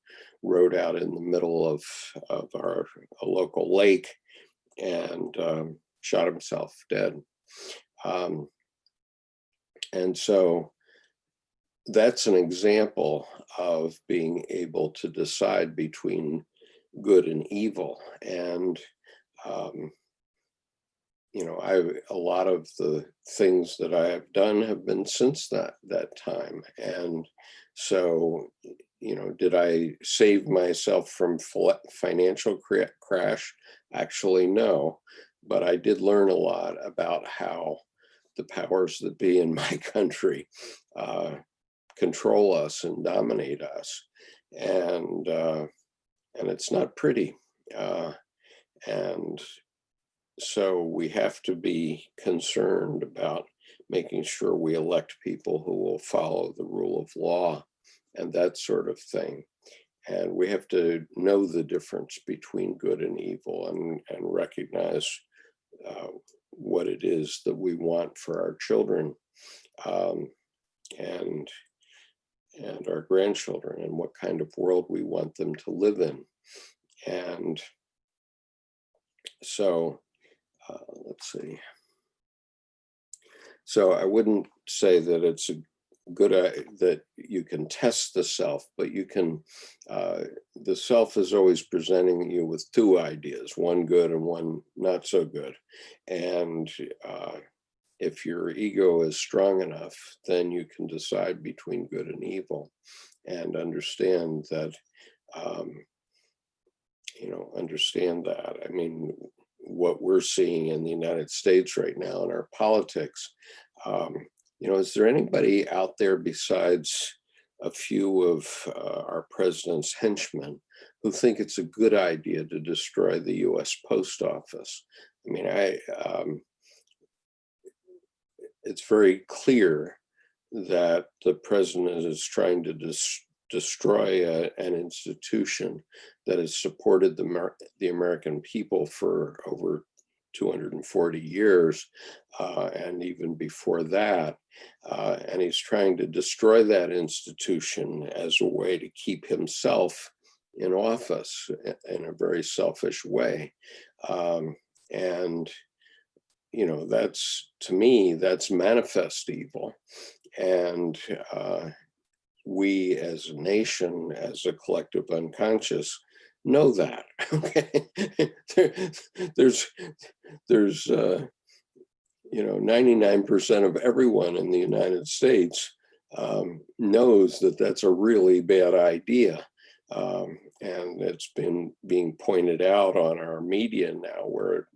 rode out in the middle of a local lake and shot himself dead. And so that's an example of being able to decide between good and evil. And a lot of the things that I have done have been since that time. And so, did I save myself from financial crash? Actually, no. But I did learn a lot about how the powers that be in my country control us and dominate us. And it's not pretty. And so we have to be concerned about making sure we elect people who will follow the rule of law and that sort of thing. And we have to know the difference between good and evil and recognize what it is that we want for our children and our grandchildren, and what kind of world we want them to live in. And So let's see. So I wouldn't say that it's a good that you can test the self, but you can. The self is always presenting you with two ideas, one good and one not so good, and if your ego is strong enough, then you can decide between good and evil, and understand that. Understand that. I mean, what we're seeing in the United States right now in our politics, is there anybody out there besides a few of our president's henchmen who think it's a good idea to destroy the U.S. Post Office? I mean, it's very clear that the president is trying to destroy an institution that has supported the American people for over 240 years, and even before that. And he's trying to destroy that institution as a way to keep himself in office in a very selfish way. And, that's, to me, that's manifest evil. And we as a nation, as a collective unconscious, know that. Okay, there's 99% of everyone in the United States knows that that's a really bad idea, and it's been being pointed out on our media now, where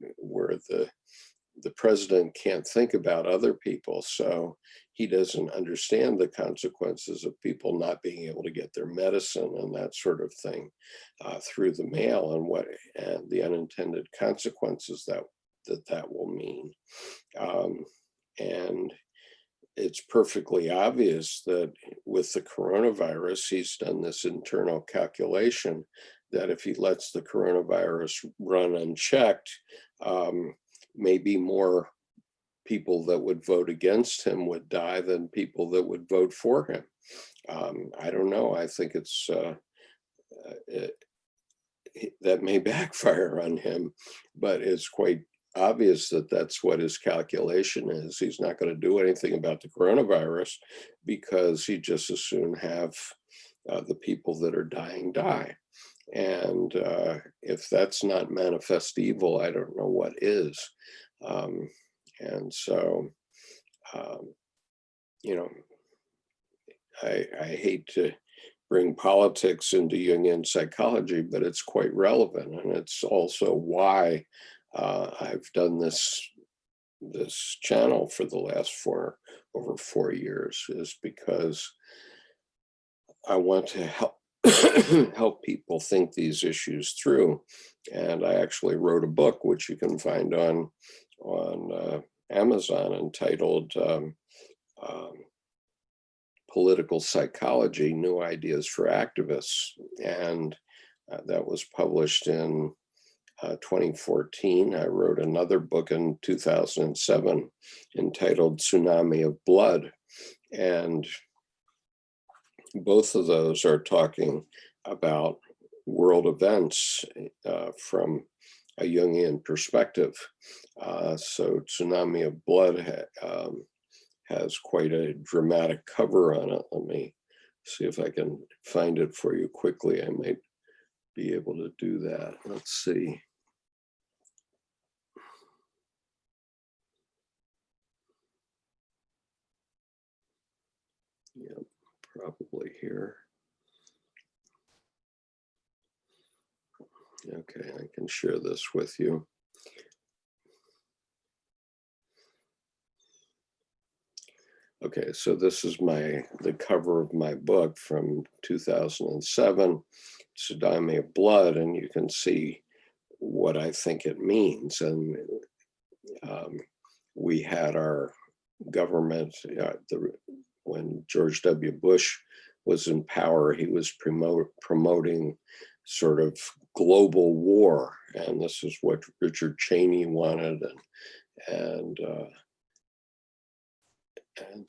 the president can't think about other people, so he doesn't understand the consequences of people not being able to get their medicine and that sort of thing through the mail, and the unintended consequences that will mean. And it's perfectly obvious that with the coronavirus, he's done this internal calculation that if he lets the coronavirus run unchecked, maybe more people that would vote against him would die than people that would vote for him. I don't know. I think that may backfire on him, but it's quite obvious that that's what his calculation is. He's not going to do anything about the coronavirus because he'd just as soon have the people that are dying die. And if that's not manifest evil, I don't know what is. And so, I hate to bring politics into Jungian psychology, but it's quite relevant. And it's also why I've done this channel for the last over 4 years, is because I want to help people think these issues through. And I actually wrote a book, which you can find on Amazon, entitled Political Psychology, New Ideas for Activists. And that was published in 2014. I wrote another book in 2007 entitled Tsunami of Blood. And both of those are talking about world events from a Jungian perspective. So Tsunami of Blood has quite a dramatic cover on it. Let me see if I can find it for you quickly. I might be able to do that. Let's see. Yep, probably here. Okay, I can share this with you. Okay, so this is the cover of my book from 2007, Tsunami of Blood, and you can see what I think it means. And we had our government, when George W. Bush was in power, he was promoting sort of global war, and this is what Richard Cheney wanted, and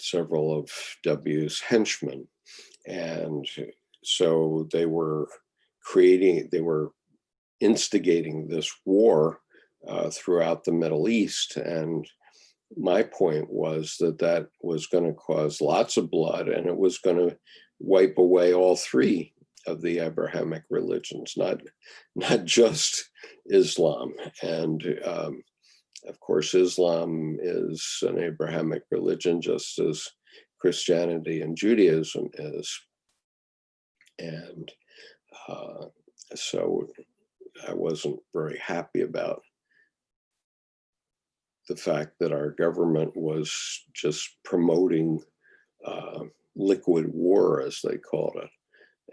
several of W's henchmen. And so they were instigating this war throughout the Middle East. And my point was that that was going to cause lots of blood, and it was going to wipe away all three of the Abrahamic religions, not just Islam. And of course, Islam is an Abrahamic religion, just as Christianity and Judaism is. And so I wasn't very happy about the fact that our government was just promoting liquid war, as they called it.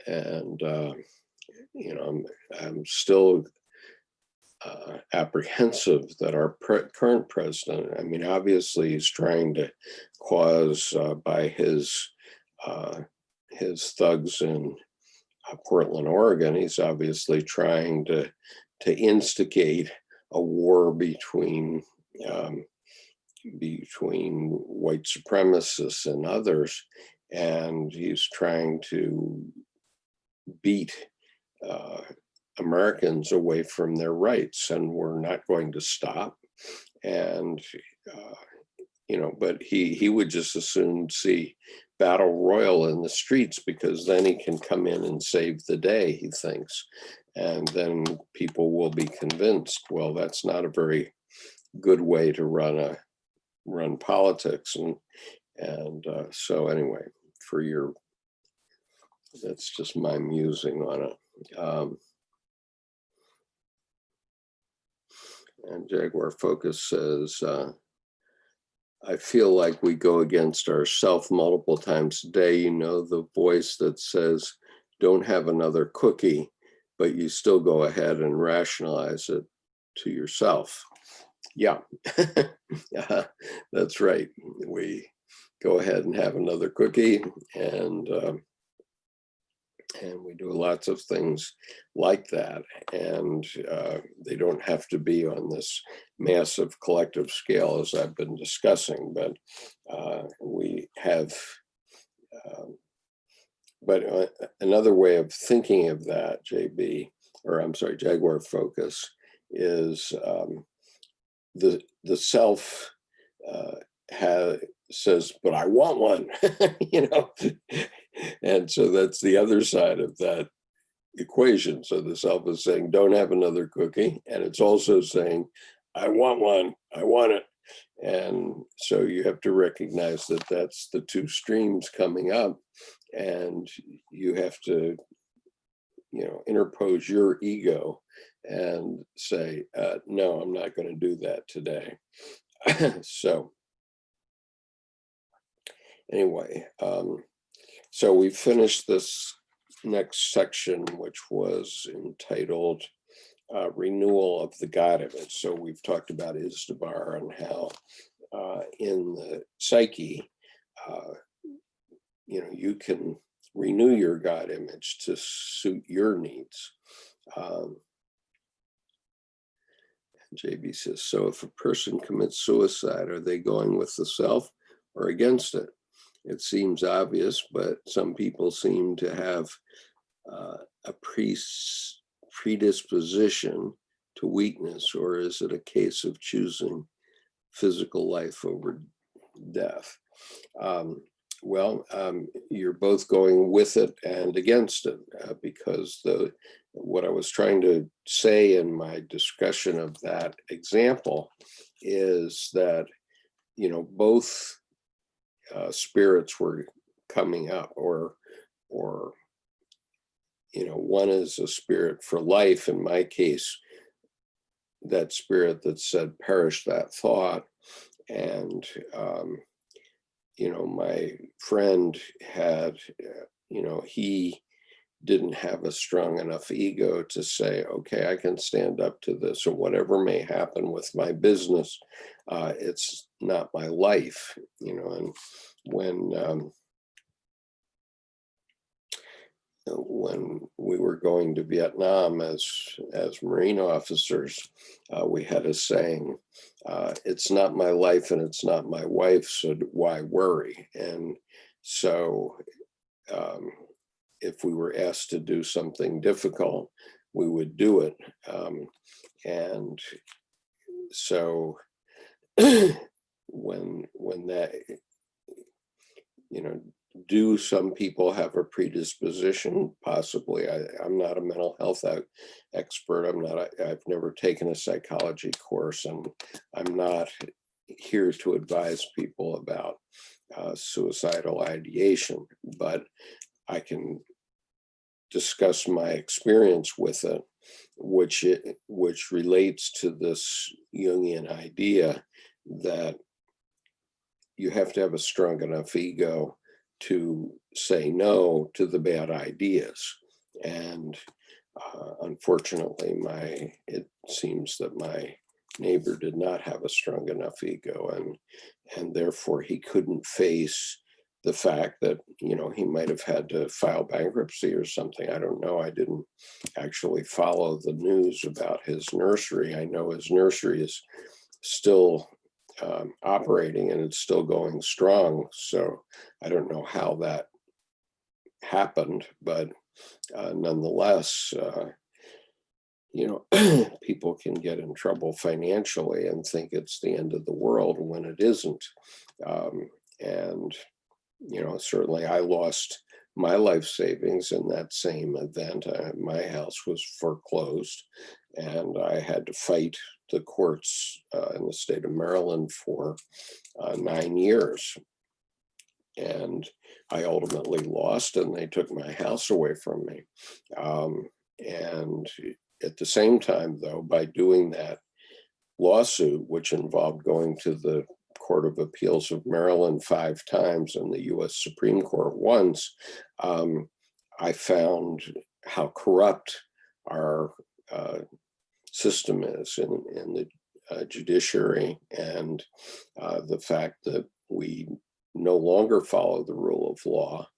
And, I'm still apprehensive that our current president, I mean, obviously he's trying to cause by his thugs in Portland, Oregon, he's obviously trying to instigate a war between white supremacists and others, and he's trying to beat Americans away from their rights, and we're not going to stop. And but he would just as soon see battle royal in the streets, because then he can come in and save the day, he thinks, and then people will be convinced. Well, that's not a very good way to run politics. And so anyway, that's just my musing on it. And Jaguar Focus says, I feel like we go against ourself multiple times a day. The voice that says, don't have another cookie, but you still go ahead and rationalize it to yourself. Yeah, that's right. We go ahead and have another cookie, and we do lots of things like that. And they don't have to be on this massive collective scale, as I've been discussing, but we have, but another way of thinking of that, Jaguar Focus, is the self says, but I want one, and so that's the other side of that equation. So the self is saying, don't have another cookie, and it's also saying, I want one, I want it. And so you have to recognize that that's the two streams coming up, and you have to interpose your ego and say, no, I'm not going to do that today. So anyway, so we finished this next section, which was entitled Renewal of the God Image. So we've talked about Izdbar and how in the psyche, you can renew your God image to suit your needs. JB says, so if a person commits suicide, are they going with the self or against it? It seems obvious, but some people seem to have a predisposition to weakness, or is it a case of choosing physical life over death? You're both going with it and against it, because what I was trying to say in my discussion of that example is that, both spirits were coming up, or one is a spirit for life. In my case, that spirit that said, perish that thought. And, my friend had, he didn't have a strong enough ego to say, okay, I can stand up to this, or whatever may happen with my business, it's not my life, and when we were going to Vietnam as Marine officers, we had a saying, it's not my life and it's not my wife, so why worry? And so if we were asked to do something difficult, we would do it. And so when that, do some people have a predisposition? Possibly. I'm not a mental health expert. I've never taken a psychology course, and I'm not here to advise people about suicidal ideation, but I can discuss my experience with it, which relates to this Jungian idea that you have to have a strong enough ego to say no to the bad ideas. And unfortunately, it seems that my neighbor did not have a strong enough ego, and therefore he couldn't face the fact that, he might have had to file bankruptcy or something. I don't know. I didn't actually follow the news about his nursery. I know his nursery is still operating and it's still going strong. So I don't know how that happened, but nonetheless, people can get in trouble financially and think it's the end of the world when it isn't. And certainly I lost my life savings in that same event. My house was foreclosed, and I had to fight the courts in the state of Maryland for 9 years. And I ultimately lost, and they took my house away from me. And at the same time, though, by doing that lawsuit, which involved going to the Court of Appeals of Maryland 5 times and the US Supreme Court once, I found how corrupt our system is in the judiciary, and the fact that we no longer follow the rule of law,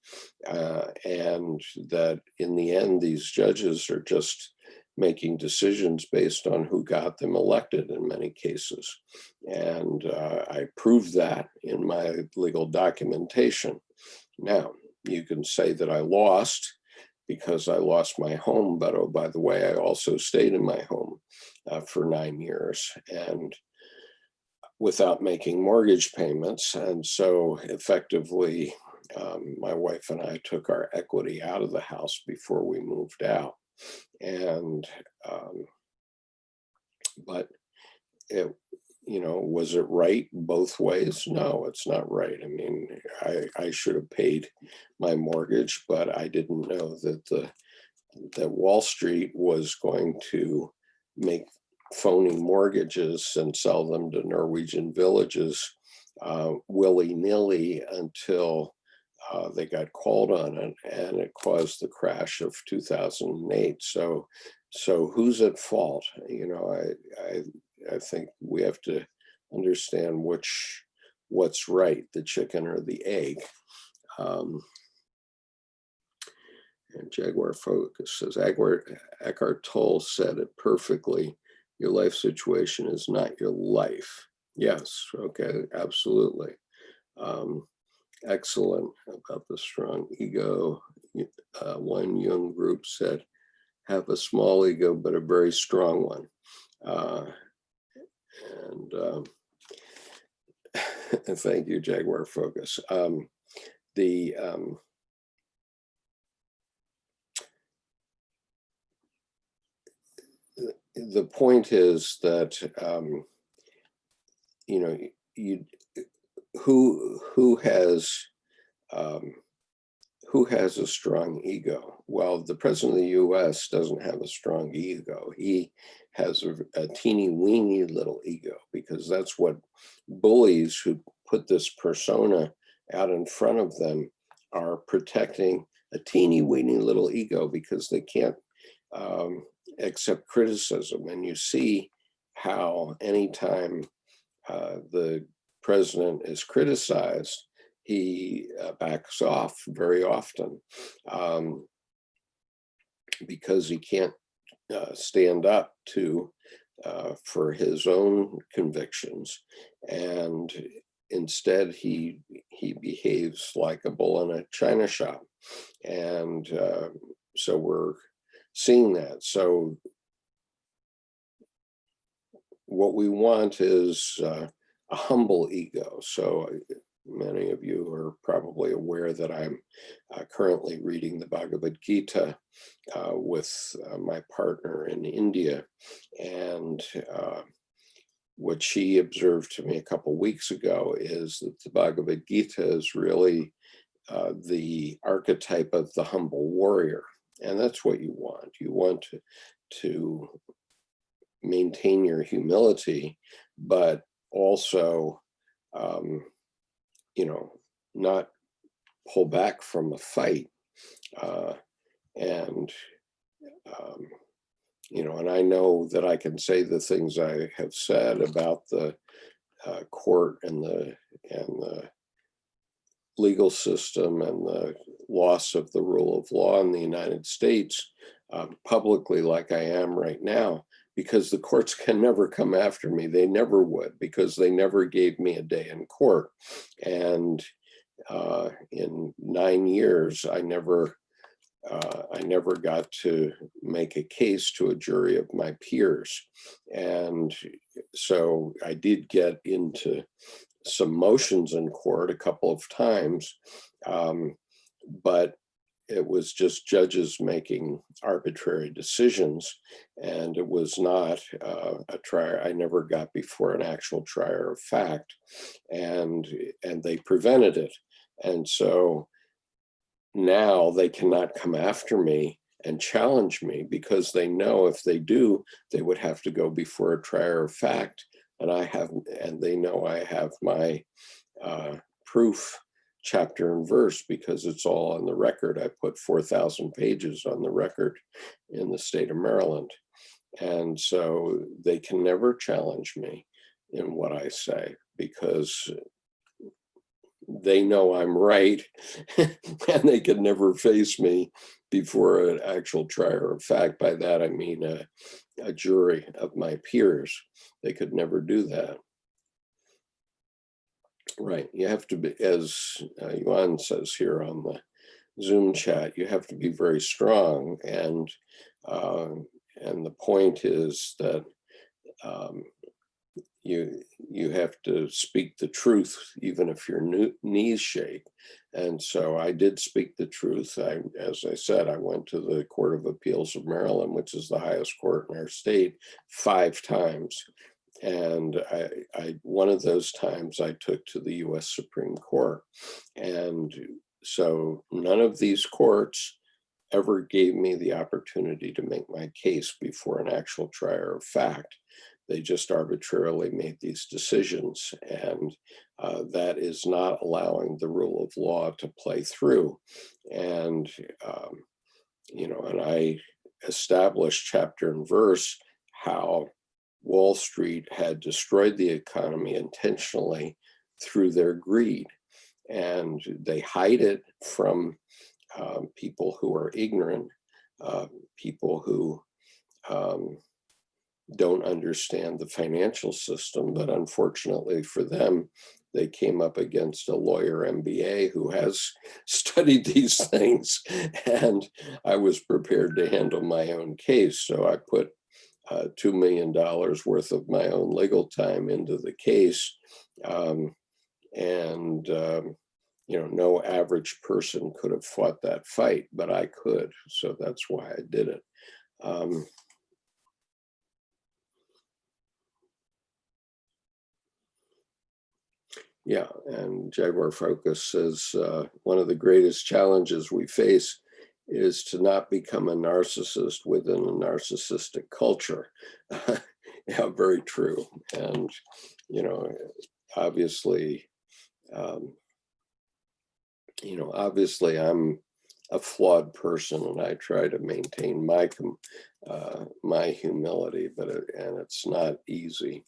and that in the end, these judges are just making decisions based on who got them elected in many cases. And I proved that in my legal documentation. Now, you can say that I lost because I lost my home, but oh, by the way, I also stayed in my home for 9 years and without making mortgage payments. And so effectively, my wife and I took our equity out of the house before we moved out. And, but it, was it right both ways? No, it's not right. I mean, I should have paid my mortgage, but I didn't know that Wall Street was going to make phony mortgages and sell them to Norwegian villages willy-nilly until they got called on it, and it caused the crash of 2008. So who's at fault? I think we have to understand what's right, the chicken or the egg. And Jaguar Focus says, Eckhart Tolle said it perfectly. Your life situation is not your life. Yes, okay, absolutely. Excellent about the strong ego. One Jung group said, have a small ego, but a very strong one. And thank you, Jaguar Focus. The point is that, who has a strong ego? Well, the president of the US doesn't have a strong ego. He has a teeny weeny little ego, because that's what bullies who put this persona out in front of them are protecting, a teeny weeny little ego, because they can't accept criticism. And you see how anytime the president is criticized, he backs off very often because he can't stand up for his own convictions, and instead he behaves like a bull in a china shop. And so we're seeing that. So what we want is a humble ego. So many of you are probably aware that I'm currently reading the Bhagavad Gita with my partner in India. And what she observed to me a couple weeks ago is that the Bhagavad Gita is really the archetype of the humble warrior. And that's what you want. You want to maintain your humility, but also, not pull back from a fight. And I know that I can say the things I have said about the court and the legal system and the loss of the rule of law in the United States publicly, like I am right now, because the courts can never come after me. They never would, because they never gave me a day in court. And in 9 years, I never got to make a case to a jury of my peers. And so I did get into some motions in court a couple of times, but it was just judges making arbitrary decisions, and it was not a trier. I never got before an actual trier of fact, and they prevented it. And so now they cannot come after me and challenge me, because they know if they do, they would have to go before a trier of fact. And they know I have my proof, chapter and verse, because it's all on the record. I put 4,000 pages on the record in the state of Maryland. And so they can never challenge me in what I say, because they know I'm right, and they could never face me before an actual trier of fact. By that, I mean a jury of my peers. They could never do that. Right. You have to be, as Yuan says here on the Zoom chat, you have to be very strong. And the point is that you have to speak the truth, even if your knees shake. And so I did speak the truth. As I said, I went to the Court of Appeals of Maryland, which is the highest court in our state, 5 times. And one of those times I took to the US Supreme Court. And so none of these courts ever gave me the opportunity to make my case before an actual trier of fact. They just arbitrarily made these decisions, and that is not allowing the rule of law to play through. And, and I established chapter and verse how Wall Street had destroyed the economy intentionally through their greed. And they hide it from people who are ignorant, people who don't understand the financial system. But unfortunately for them, they came up against a lawyer MBA who has studied these things, and I was prepared to handle my own case. So I put $2 million worth of my own legal time into the case. No average person could have fought that fight, but I could. So that's why I did it. Yeah, and Jaguar Focus says one of the greatest challenges we face is to not become a narcissist within a narcissistic culture. Yeah, very true. And, obviously, I'm a flawed person, and I try to maintain my humility, but it's not easy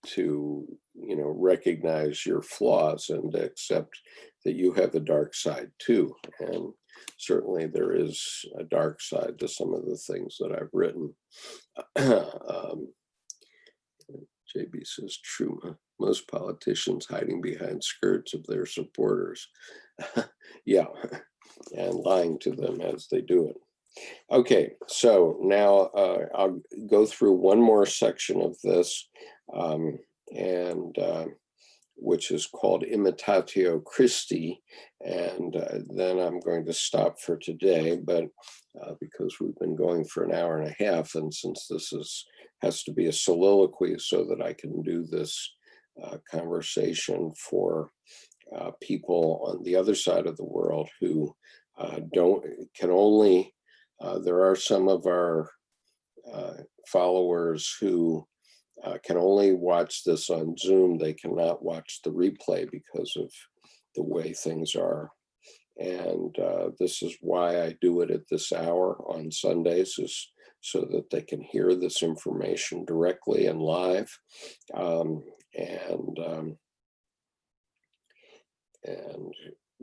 to recognize your flaws and accept that you have a dark side too. And certainly there is a dark side to some of the things that I've written. JB says, true, most politicians hiding behind skirts of their supporters. Yeah, and lying to them as they do it. Okay, so now I'll go through one more section of this, and which is called Imitatio Christi, and then I'm going to stop for today, but because we've been going for an hour and a half, and since this has to be a soliloquy so that I can do this conversation for people on the other side of the world who can only, there are some of our followers who can only watch this on Zoom. They cannot watch the replay because of the way things are. And this is why I do it at this hour on Sundays, is so that they can hear this information directly and live. And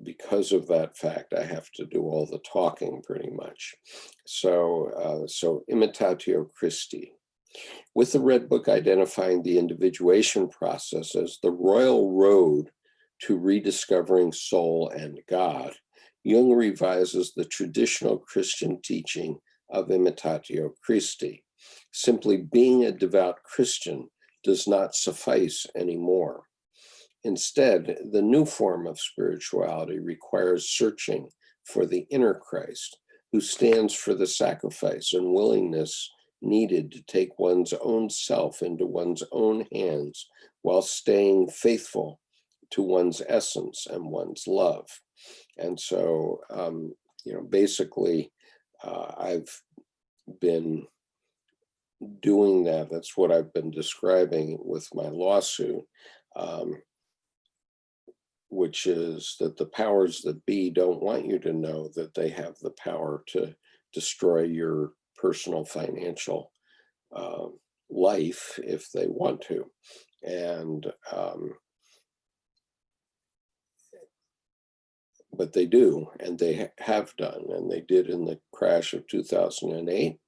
because of that fact, I have to do all the talking pretty much. So Imitatio Christi. With the Red Book identifying the individuation process as the royal road to rediscovering soul and God, Jung revises the traditional Christian teaching of Imitatio Christi. Simply being a devout Christian does not suffice anymore. Instead, the new form of spirituality requires searching for the inner Christ, who stands for the sacrifice and willingness needed to take one's own self into one's own hands while staying faithful to one's essence and one's love. And so, basically, I've been doing that. That's what I've been describing with my lawsuit, which is that the powers that be don't want you to know that they have the power to destroy your personal financial life if they want to. And but they do, and they have done, and they did in the crash of 2008,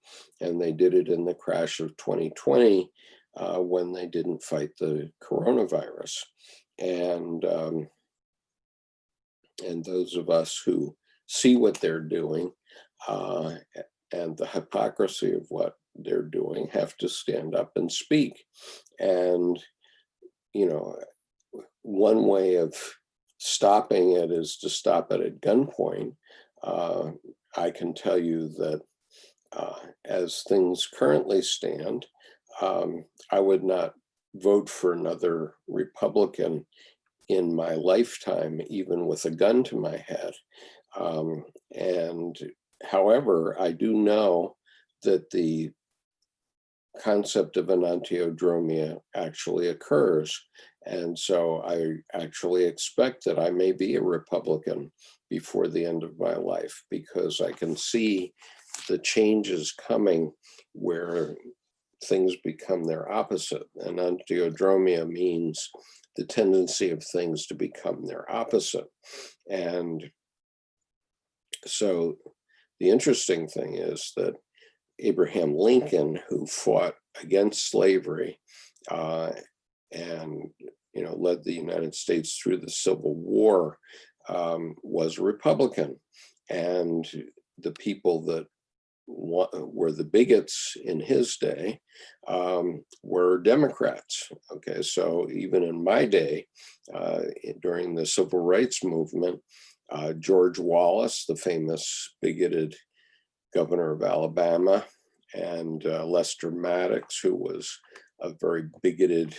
and they did it in the crash of 2020 when they didn't fight the coronavirus. And those of us who see what they're doing and the hypocrisy of what they're doing have to stand up and speak. And, one way of stopping it is to stop it at gunpoint. I can tell you that as things currently stand, I would not vote for another Republican in my lifetime, even with a gun to my head. And however, I do know that the concept of enantiodromia actually occurs. And so I actually expect that I may be a Republican before the end of my life, because I can see the changes coming where things become their opposite. Enantiodromia means the tendency of things to become their opposite. And so the interesting thing is that Abraham Lincoln, who fought against slavery and led the United States through the Civil War, was a Republican. And the people that were the bigots in his day were Democrats. Okay, so even in my day, during the Civil Rights Movement, George Wallace, the famous bigoted governor of Alabama, and Lester Maddox, who was a very bigoted,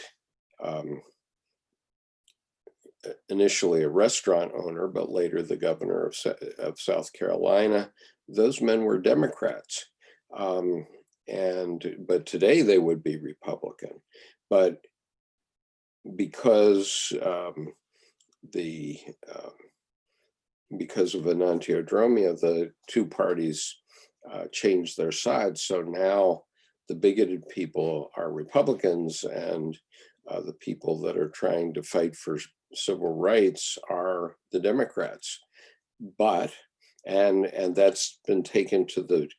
initially a restaurant owner, but later the governor of South Carolina. Those men were Democrats. But today they would be Republican. But because because of enantiodromia, the two parties changed their sides. So now the bigoted people are Republicans, and the people that are trying to fight for civil rights are the Democrats. But, and that's been taken to the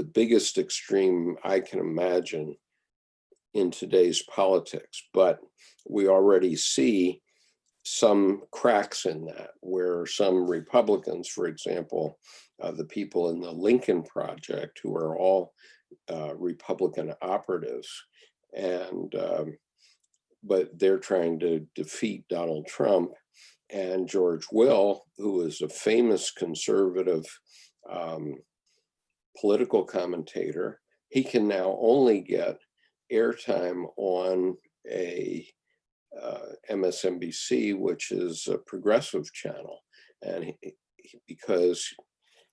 biggest extreme I can imagine in today's politics. But we already see some cracks in that, where some Republicans, for example, the people in the Lincoln Project, who are all Republican operatives, and but they're trying to defeat Donald Trump. And George Will, who is a famous conservative political commentator, he can now only get airtime on a MSNBC, which is a progressive channel, and because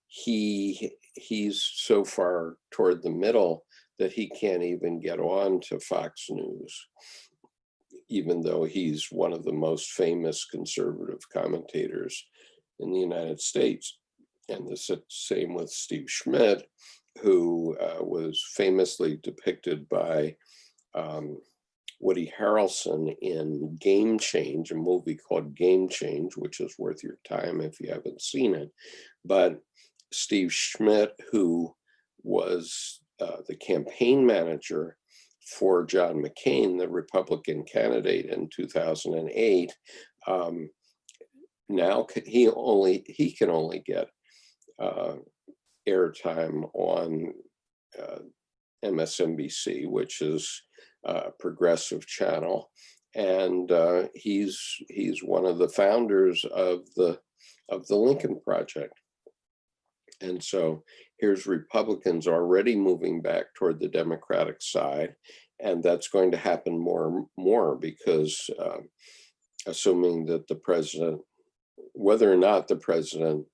he's so far toward the middle that he can't even get on to Fox News, even though he's one of the most famous conservative commentators in the United States. And the same with Steve Schmidt, who was famously depicted by Woody Harrelson in Game Change, a movie called Game Change, which is worth your time if you haven't seen it. But Steve Schmidt, who was the campaign manager for John McCain, the Republican candidate in 2008, now he can only get airtime on MSNBC, which is a progressive channel, and he's one of the founders of the Lincoln Project. And so here's Republicans already moving back toward the Democratic side, and that's going to happen more because assuming that the president, whether or not the president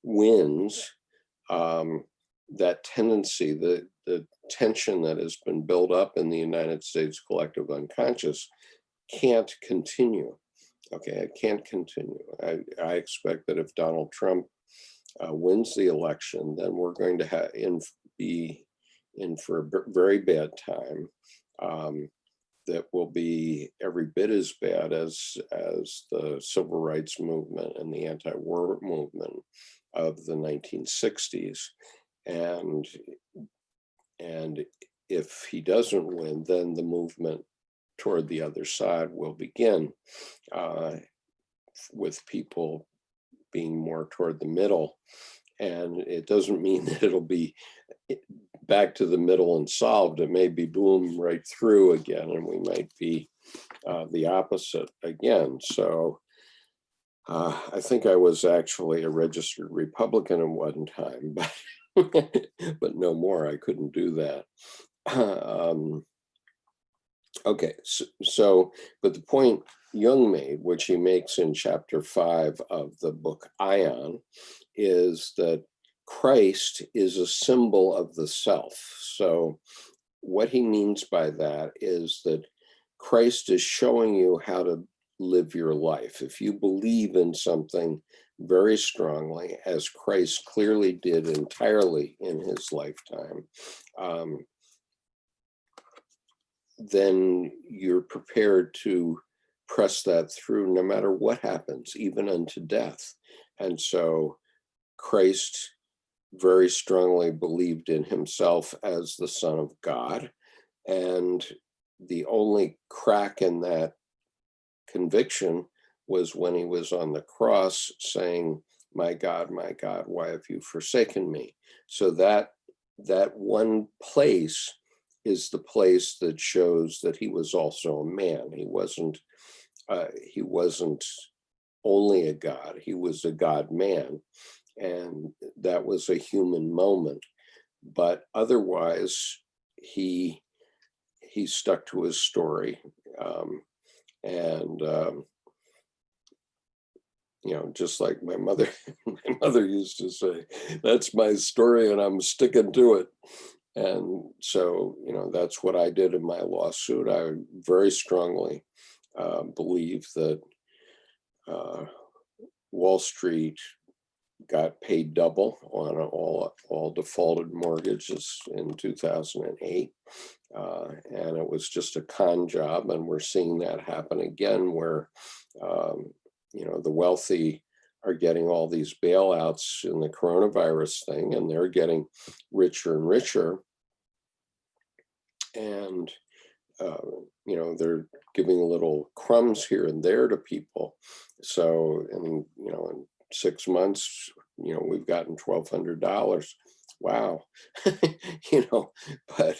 wins, that tendency, the tension that has been built up in the United States collective unconscious can't continue. Okay, it can't continue. I expect that if Donald Trump wins the election, then we're going to be in for a very bad time that will be every bit as bad as the civil rights movement and the anti-war movement of the 1960s. And if he doesn't win, then the movement toward the other side will begin, with people being more toward the middle. And it doesn't mean that it'll be back to the middle and solved. It may be boom right through again, and we might be the opposite again. So I think I was actually a registered Republican at one time, but no more. I couldn't do that. Okay, so, but the point Jung made, which he makes in chapter 5 of the book Ion, is that Christ is a symbol of the self. So what he means by that is that Christ is showing you how to live your life. If you believe in something very strongly, as Christ clearly did entirely in his lifetime, then you're prepared to press that through no matter what happens, even unto death. And so Christ very strongly believed in himself as the Son of God. And the only crack in that conviction was when he was on the cross saying, my God, why have you forsaken me? So that one place is the place that shows that he was also a man. He wasn't only a God, he was a God-man. And that was a human moment. But otherwise, he stuck to his story. Just like my mother used to say, that's my story and I'm sticking to it. And so, that's what I did in my lawsuit. I very strongly believe that Wall Street got paid double on all defaulted mortgages in 2008. And it was just a con job. And we're seeing that happen again where, the wealthy are getting all these bailouts in the coronavirus thing, and they're getting richer and richer. And, they're giving little crumbs here and there to people. So, in 6 months, we've gotten $1,200. Wow. you know, but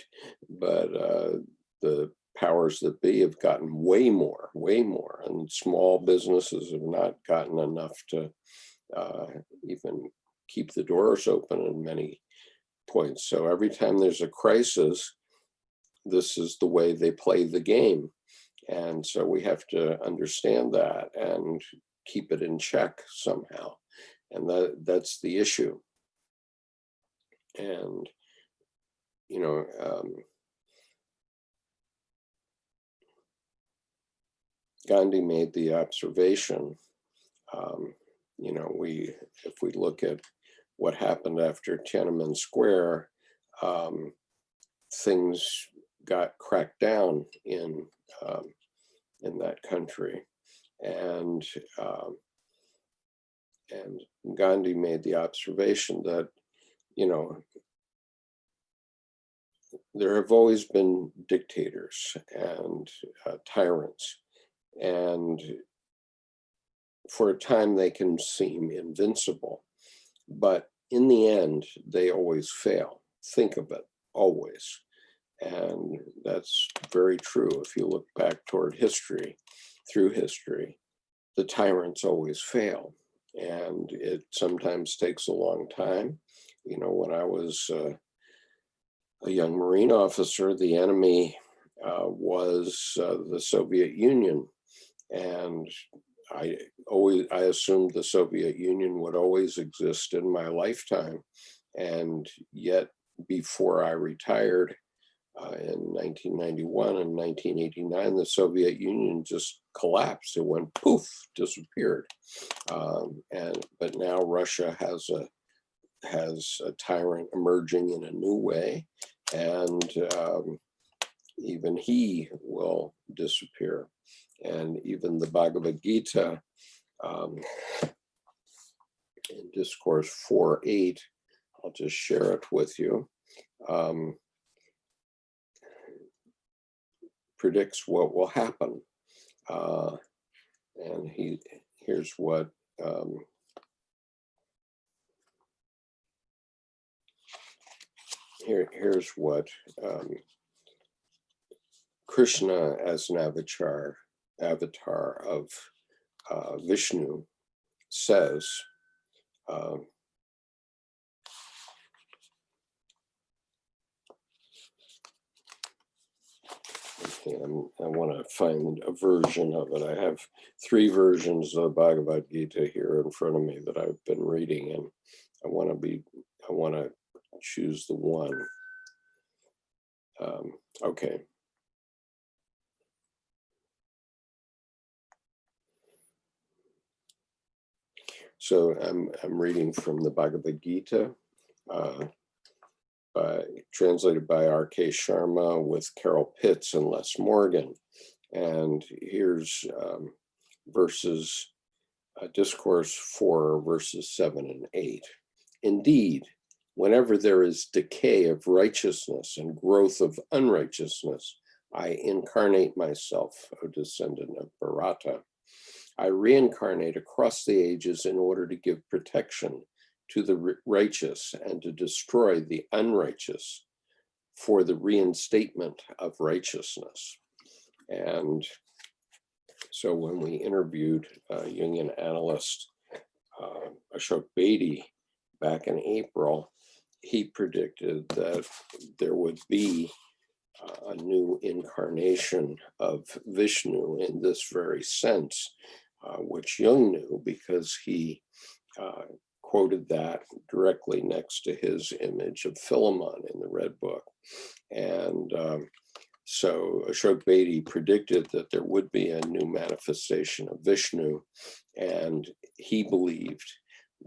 the powers that be have gotten way more, and small businesses have not gotten enough to even keep the doors open in many points. So every time there's a crisis, this is the way they play the game. And so we have to understand that and keep it in check somehow. And that's the issue. And, Gandhi made the observation, if we look at what happened after Tiananmen Square, things got cracked down in that country, and Gandhi made the observation that there have always been dictators and tyrants, and for a time they can seem invincible, but in the end they always fail. Think of it, always. And that's very true. If you look back toward history, through history, the tyrants always fail. And it sometimes takes a long time. When I was a young Marine officer, the enemy was the Soviet Union. And I assumed the Soviet Union would always exist in my lifetime. And yet, before I retired, in 1991 and 1989, the Soviet Union just collapsed. It went poof, disappeared. But now Russia has a tyrant emerging in a new way, and even he will disappear. And even the Bhagavad Gita, in Discourse 4.8, I'll just share it with you. Predicts what will happen, and here's what here's what Krishna, as an avatar of Vishnu, says. I want to find a version of it. I have 3 versions of the Bhagavad Gita here in front of me that I've been reading, and I want to choose the one. Okay. So I'm reading from the Bhagavad Gita, translated by R.K. Sharma with Carol Pitts and Les Morgan. And here's verses, Discourse 4, verses 7 and 8. Indeed, whenever there is decay of righteousness and growth of unrighteousness, I incarnate myself, O descendant of Bharata. I reincarnate across the ages in order to give protection to the righteous and to destroy the unrighteous for the reinstatement of righteousness. And so when we interviewed Jungian analyst Ashok Bedi back in April, he predicted that there would be a new incarnation of Vishnu in this very sense, which Jung knew because he quoted that directly next to his image of Philemon in the Red Book. And so Ashok Bedi predicted that there would be a new manifestation of Vishnu, and he believed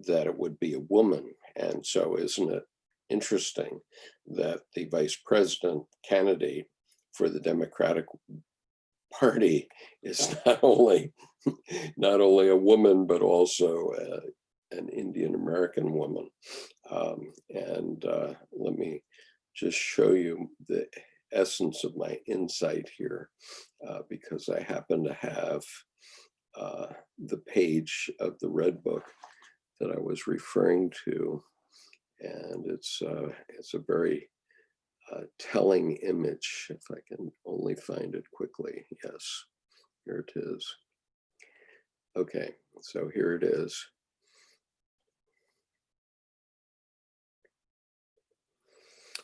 that it would be a woman. And so isn't it interesting that the vice president candidate for the Democratic Party is not only a woman, but also an Indian American woman. Let me just show you the essence of my insight here, because I happen to have the page of the Red Book that I was referring to, and it's a very telling image. If I can only find it quickly. Yes, here it is. Okay, so here it is.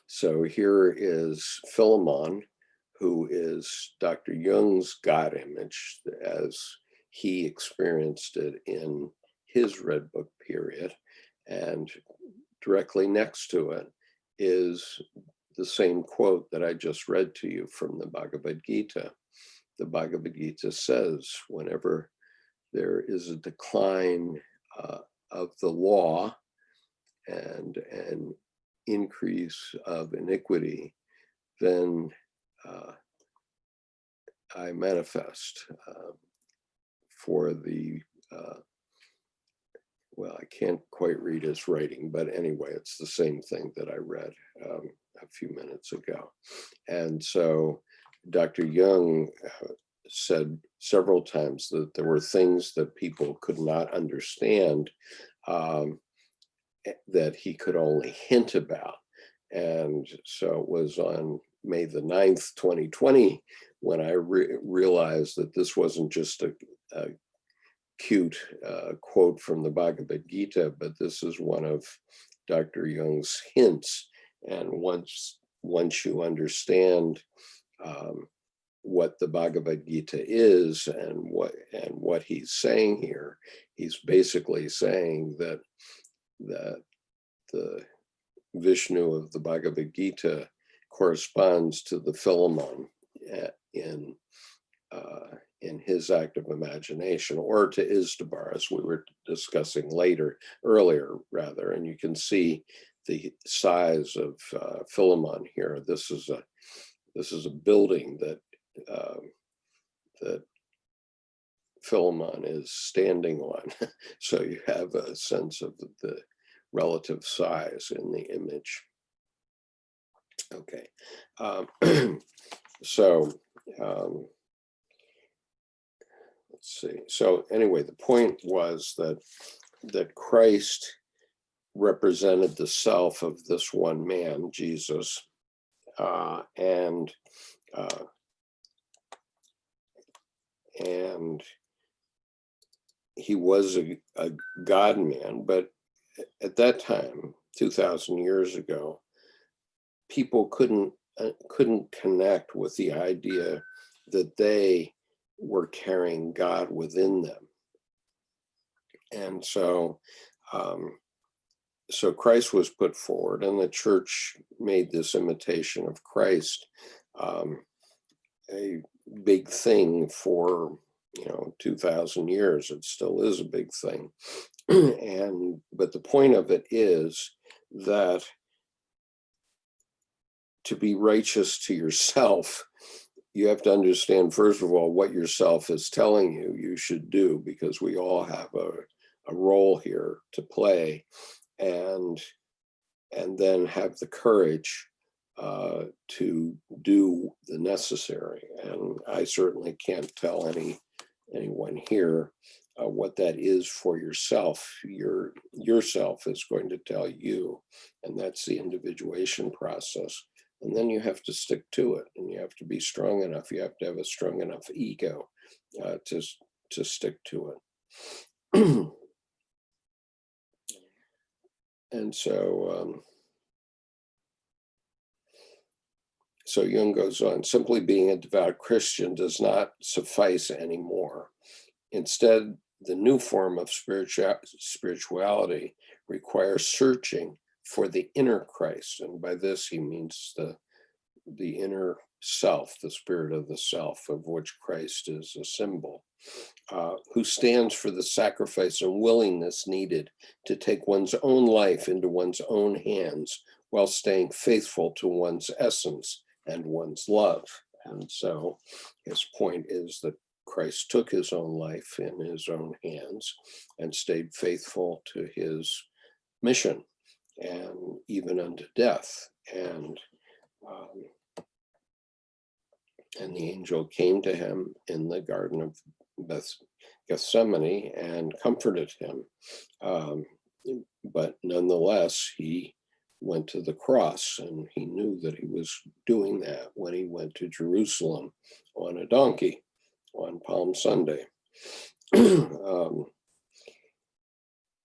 So here is Philemon, who is Dr. Jung's God image as he experienced it in his Red Book period. And directly next to it is the same quote that I just read to you from the Bhagavad Gita. The Bhagavad Gita says, whenever there is a decline of the law and an increase of iniquity, then I manifest for the, well, I can't quite read his writing, but anyway, it's the same thing that I read a few minutes ago. And so Dr. Jung said several times that there were things that people could not understand that he could only hint about. And so it was on May the 9th, 2020, when I realized that this wasn't just a cute quote from the Bhagavad Gita, but this is one of Dr. Jung's hints. And once you understand what the Bhagavad Gita is and what he's saying here, he's basically saying that the Vishnu of the Bhagavad Gita corresponds to the Philemon in his active imagination, or to Izdbar, as we were discussing earlier, and you can see the size of Philemon here. This is a building that Philemon is standing on, so you have a sense of the relative size in the image. Okay, so let's see. So anyway, the point was that Christ represented the self of this one man, Jesus, and he was a God man, but at that time, 2,000 years ago, people couldn't connect with the idea that they were carrying God within them. And so Christ was put forward, and the church made this imitation of Christ a big thing for 2,000 years. It still is a big thing. But the point of it is that to be righteous to yourself, you have to understand, first of all, what yourself is telling you should do, because we all have a role here to play, and then have the courage to do the necessary. And I certainly can't tell anyone here what that is for yourself. Yourself is going to tell you, and that's the individuation process. And then you have to stick to it, and you have to be strong enough. You have to have a strong enough ego to stick to it. And so Jung goes on, simply being a devout Christian does not suffice anymore. Instead, the new form of spirituality requires searching for the inner Christ. And by this, he means the inner self, the spirit of the self, of which Christ is a symbol, who stands for the sacrifice and willingness needed to take one's own life into one's own hands while staying faithful to one's essence and one's love. And so his point is that Christ took his own life in his own hands and stayed faithful to his mission, and even unto death. And the angel came to him in the Garden of Gethsemane and comforted him. But nonetheless, he went to the cross, and he knew that he was doing that when he went to Jerusalem on a donkey on Palm Sunday.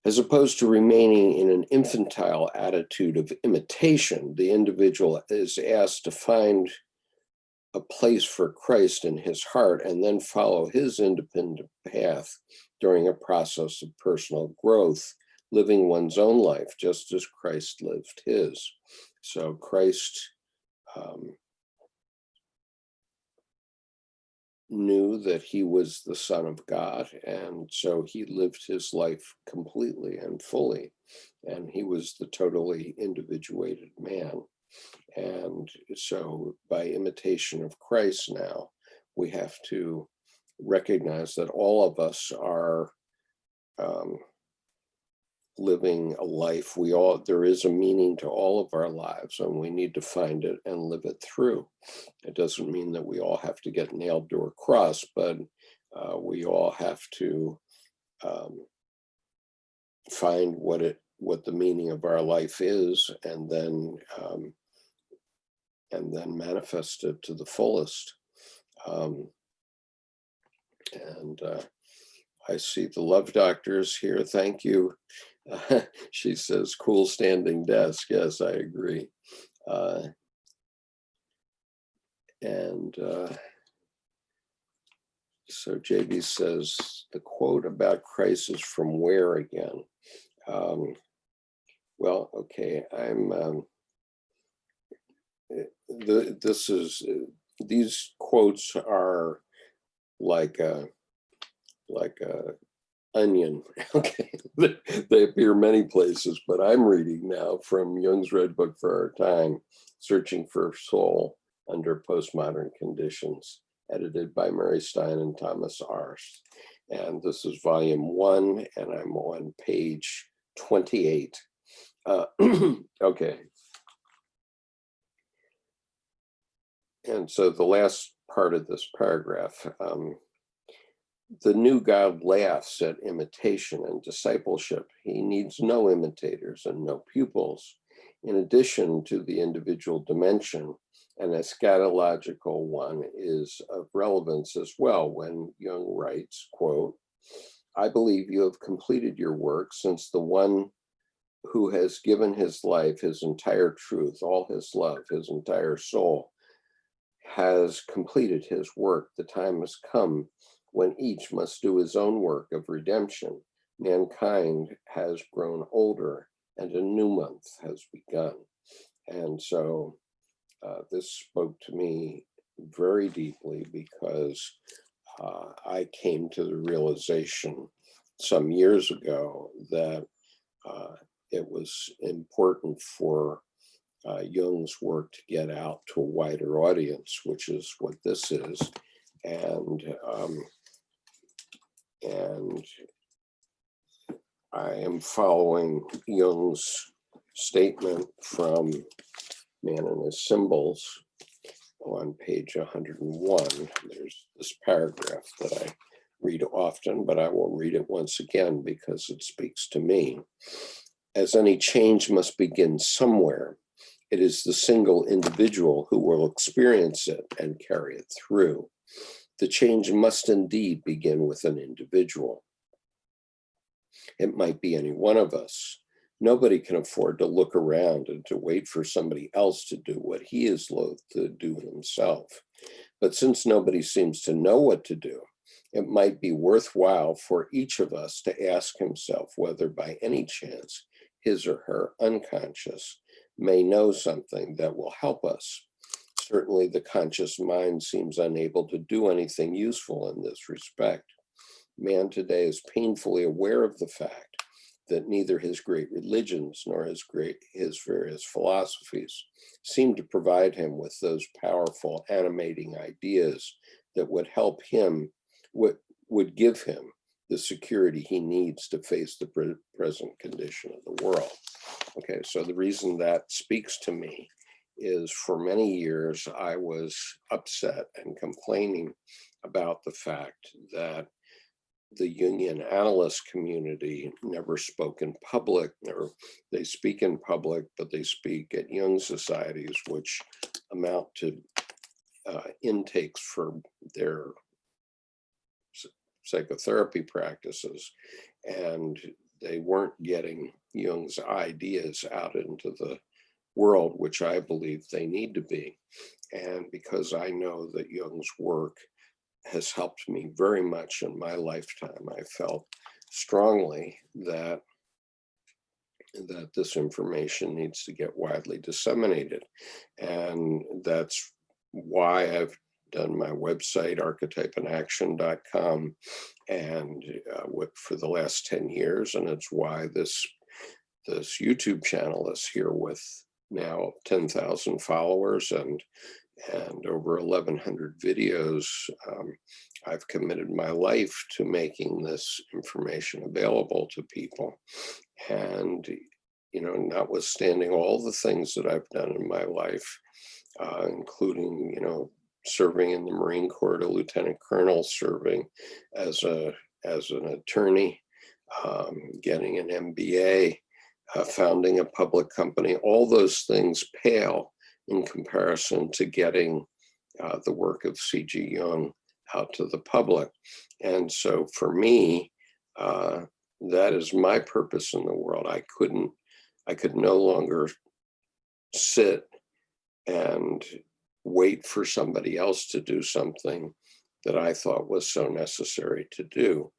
As opposed to remaining in an infantile attitude of imitation, the individual is asked to find a place for Christ in his heart and then follow his independent path during a process of personal growth, living one's own life just as Christ lived his. So Christ knew that he was the Son of God, and so he lived his life completely and fully, and he was the totally individuated man. And so by imitation of Christ now, we have to recognize that all of us are living a life. There is a meaning to all of our lives, and we need to find it and live it through. It doesn't mean that we all have to get nailed to a cross, but we all have to find what the meaning of our life is, and then manifest it to the fullest. I see the Love Doctors here. Thank you. She says, cool standing desk. Yes, I agree. So JB says, the quote about Christ is from where again? Well, okay, these quotes are like a onion. Okay, they appear many places, but I'm reading now from Jung's Red Book for Our Time, Searching for Soul Under Postmodern Conditions, edited by Mary Stein and Thomas Arzt. And this is volume 1, and I'm on page 28. Okay. And so the last part of this paragraph, the new God laughs at imitation and discipleship. He needs no imitators and no pupils. In addition to the individual dimension, an eschatological one is of relevance as well when Jung writes, quote, I believe you have completed your work, since the one who has given his life, his entire truth, all his love, his entire soul, has completed his work. The time has come when each must do his own work of redemption. Mankind has grown older and a new month has begun. And so this spoke to me very deeply, because I came to the realization some years ago that it was important for Jung's work to get out to a wider audience, which is what this is. And I am following Jung's statement from Man and His Symbols on page 101. There's this paragraph that I read often, but I will read it once again because it speaks to me. As any change must begin somewhere, it is the single individual who will experience it and carry it through. The change must indeed begin with an individual. It might be any one of us. Nobody can afford to look around and to wait for somebody else to do what he is loath to do himself. But since nobody seems to know what to do, it might be worthwhile for each of us to ask himself whether by any chance his or her unconscious may know something that will help us. Certainly the conscious mind seems unable to do anything useful in this respect. Man today is painfully aware of the fact that neither his great religions nor his various philosophies seem to provide him with those powerful animating ideas that would help him, would give him the security he needs to face the present condition of the world. Okay, so the reason that speaks to me is for many years I was upset and complaining about the fact that the Jungian analyst community never spoke in public, or they speak in public, but they speak at Jung societies, which amount to intakes for their psychotherapy practices. And they weren't getting Jung's ideas out into the world, which I believe they need to be. And because I know that Jung's work has helped me very much in my lifetime, I felt strongly that this information needs to get widely disseminated. And that's why I've done my website, archetypeinaction.com, and for the last 10 years. And it's why this YouTube channel is here with now 10,000 followers and over 1,100 videos. I've committed my life to making this information available to people. And, you know, notwithstanding all the things that I've done in my life, including, you know, serving in the Marine Corps to lieutenant colonel, serving as an attorney, getting an MBA, founding a public company, all those things pale in comparison to getting the work of C.G. Jung out to the public. And so for me, that is my purpose in the world. I could no longer sit and wait for somebody else to do something that I thought was so necessary to do.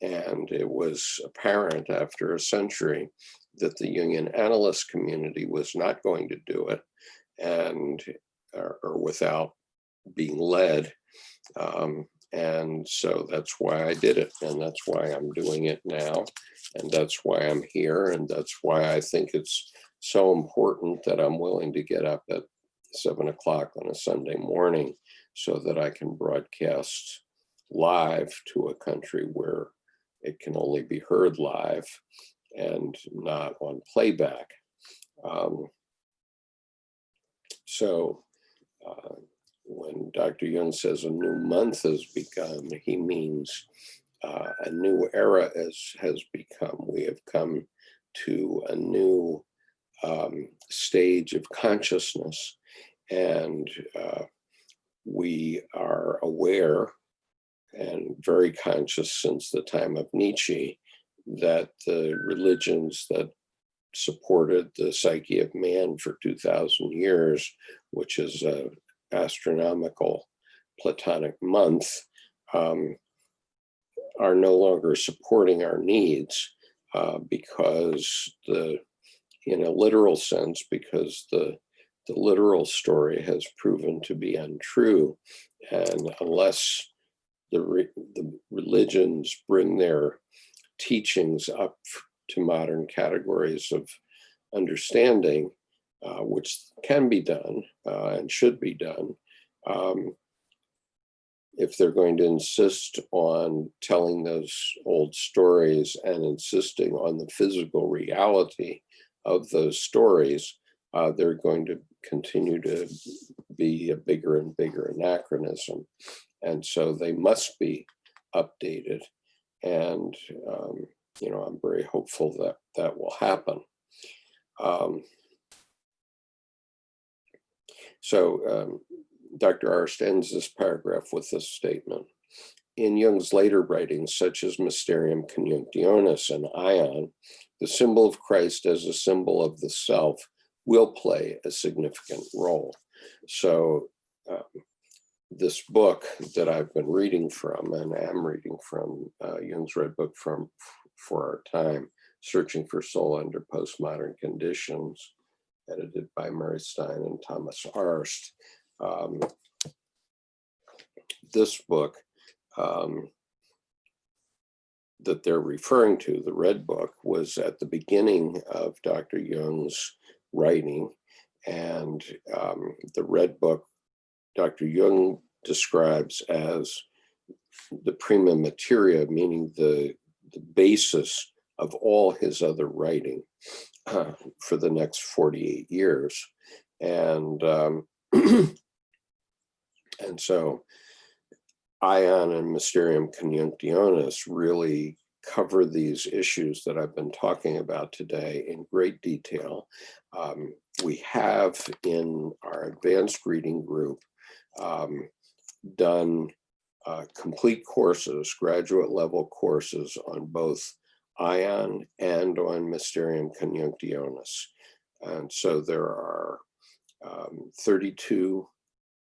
And it was apparent after a century that the Jungian analyst community was not going to do it, and or without being led. And so that's why I did it, and that's why I'm doing it now, and that's why I'm here, and that's why I think it's so important that I'm willing to get up at 7 o'clock on a Sunday morning so that I can broadcast live to a country where it can only be heard live and not on playback. When Dr. Jung says a new month has begun, he means a new era has become. We have come to a new stage of consciousness, and we are aware and very conscious since the time of Nietzsche that the religions that supported the psyche of man for 2,000 years, which is an astronomical Platonic month, are no longer supporting our needs because in a literal sense, because the literal story has proven to be untrue. And unless the religions bring their teachings up to modern categories of understanding, which can be done and should be done, if they're going to insist on telling those old stories and insisting on the physical reality of those stories, they're going to continue to be a bigger and bigger anachronism. And so they must be updated. And, you know, I'm very hopeful that that will happen. Dr. Arzt ends this paragraph with this statement. In Jung's later writings, such as Mysterium Conjunctionis and Ion, the symbol of Christ as a symbol of the self will play a significant role. So this book that I've been reading from, and am reading from, Jung's Red Book for Our Time, Searching for Soul Under Postmodern Conditions, edited by Mary Stein and Thomas Arzt. This book that they're referring to, the Red Book, was at the beginning of Dr. Jung's writing. And the Red Book, Dr. Jung describes as the prima materia, meaning the basis of all his other writing for the next 48 years. And and so Ion and Mysterium Conjunctionis really cover these issues that I've been talking about today in great detail. We have in our advanced reading group done complete courses, graduate level courses on both Ion and on Mysterium Conjunctionis. And so there are 32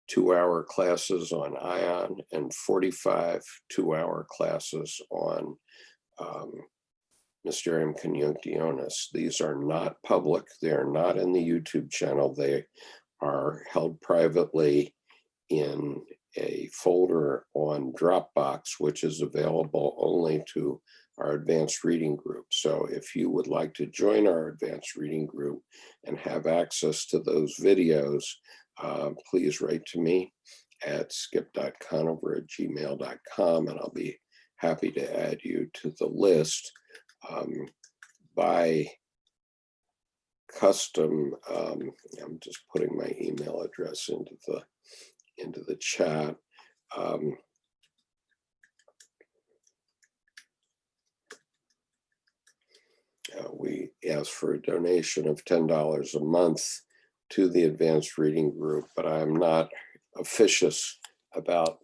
two-hour classes on Ion and 45 two-hour classes on Mysterium Conjunctionis. These are not public. They are not in the YouTube channel. They are held privately in a folder on Dropbox, which is available only to our advanced reading group. So if you would like to join our advanced reading group and have access to those videos, please write to me at skip.conover@gmail.com, and I'll be happy to add you to the list. By custom, I'm just putting my email address into the chat. We ask for a donation of $10 a month to the advanced reading group, but I'm not officious about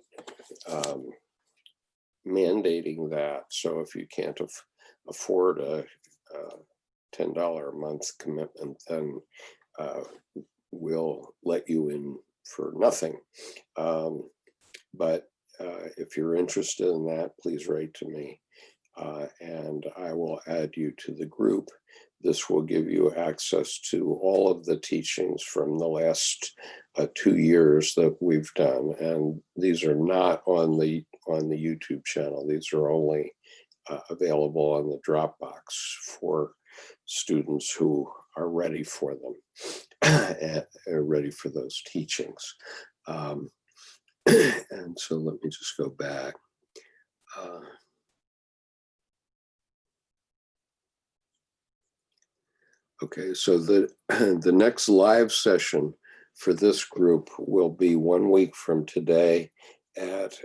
mandating that. So if you can't afford a $10 a month commitment, then we'll let you in for nothing. But if you're interested in that, please write to me and I will add you to the group. This will give you access to all of the teachings from the last 2 years that we've done. And these are not on the YouTube channel. These are only available on the Dropbox for students who are ready for them, and are ready for those teachings. And so let me just go back. Okay, so the next live session for this group will be 1 week from today at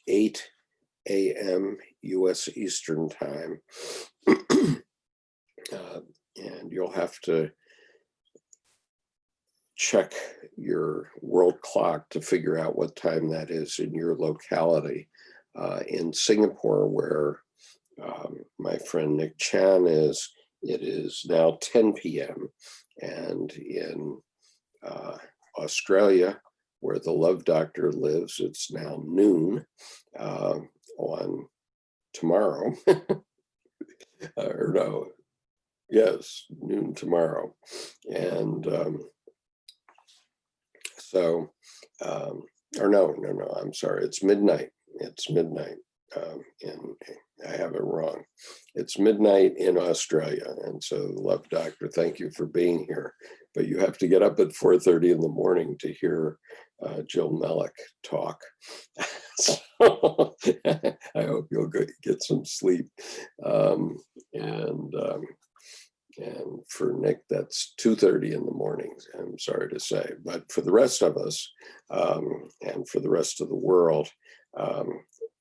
8 a.m. U.S. Eastern Time. And you'll have to check your world clock to figure out what time that is in your locality. In Singapore, where my friend Nick Chan is, it is now 10 p.m. And in Australia, where the Love Doctor lives, it's now noon on tomorrow. Or no, yes, noon tomorrow. And so, or no, I'm sorry, it's midnight. It's midnight. I have it wrong. It's midnight in Australia. And so, Love Doctor, thank you for being here. But you have to get up at 4:30 in the morning to hear Jill Mellick talk. So I hope you'll get some sleep. And for Nick, that's 2:30 in the morning, I'm sorry to say. But for the rest of us, and for the rest of the world,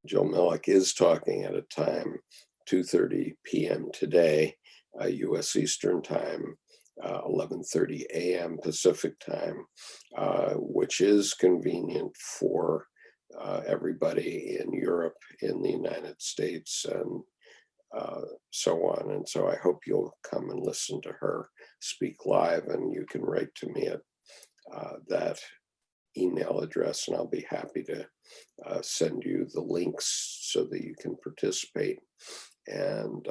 Jill Mellick is talking at a time, 2:30 p.m. today, U.S. Eastern Time, 11:30 a.m. Pacific Time, which is convenient for everybody in Europe, in the United States, and so on. And so I hope you'll come and listen to her speak live, and you can write to me at that email address, and I'll be happy to send you the links so that you can participate. And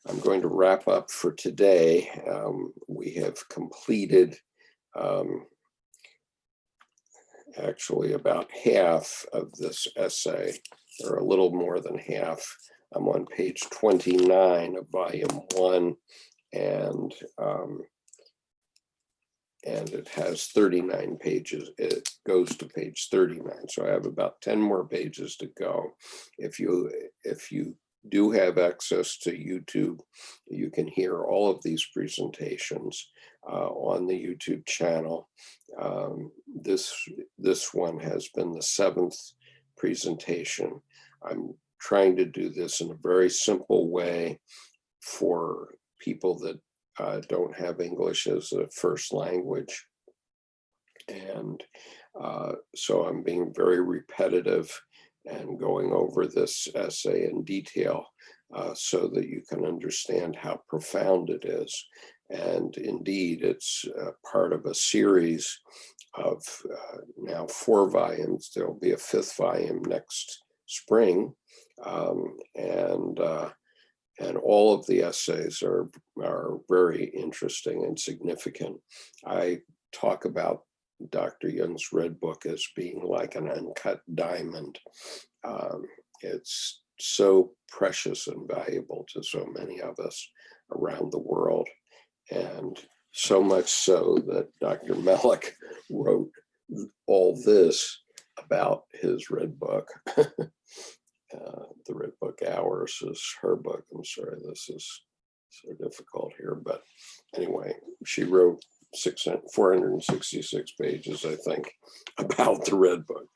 I'm going to wrap up for today. We have completed actually about half of this essay, or a little more than half. I'm on page 29 of volume 1, and it has 39 pages. It goes to page 39, so I have about 10 more pages to go. If you do have access to YouTube, you can hear all of these presentations on the YouTube channel. This one has been the 7th presentation. I'm trying to do this in a very simple way for people that don't have English as a first language. And so I'm being very repetitive and going over this essay in detail so that you can understand how profound it is. And indeed, it's part of a series of now 4 volumes. There'll be a 5th volume next spring. And all of the essays are very interesting and significant. I talk about Dr. Jung's Red Book as being like an uncut diamond. It's so precious and valuable to so many of us around the world. And so much so that Dr. Melick wrote all this about his Red Book. The Red Book Hours is her book. I'm sorry, this is so difficult here. But anyway, she wrote 466 pages, I think, about the Red Book.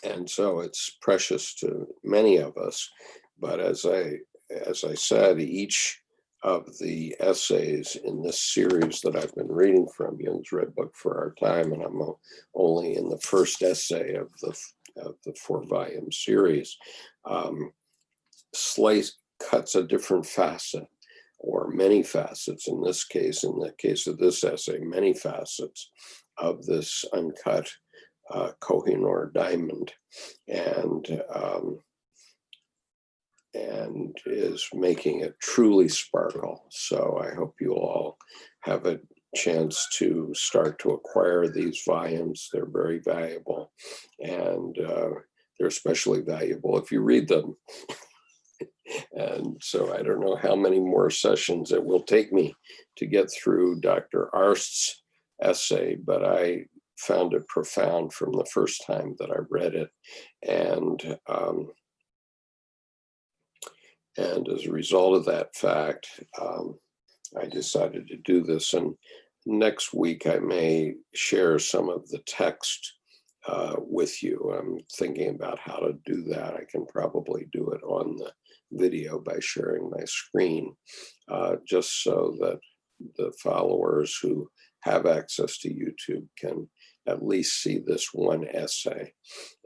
And so it's precious to many of us. But as I said, each of the essays in this series that I've been reading from Jung's Red Book for our time, and I'm only in the first essay of the 4-volume series, cuts a different facet, or many facets. In this case, in the case of this essay, many facets of this uncut Kohinoor diamond, and is making it truly sparkle. So I hope you all have a chance to start to acquire these volumes. They're very valuable, and they're especially valuable if you read them. And so I don't know how many more sessions it will take me to get through Dr. Arst's essay, but I found it profound from the first time that I read it. And as a result of that fact, I decided to do this. And next week, I may share some of the text with you. I'm thinking about how to do that. I can probably do it on the video by sharing my screen, just so that the followers who have access to YouTube can at least see this one essay.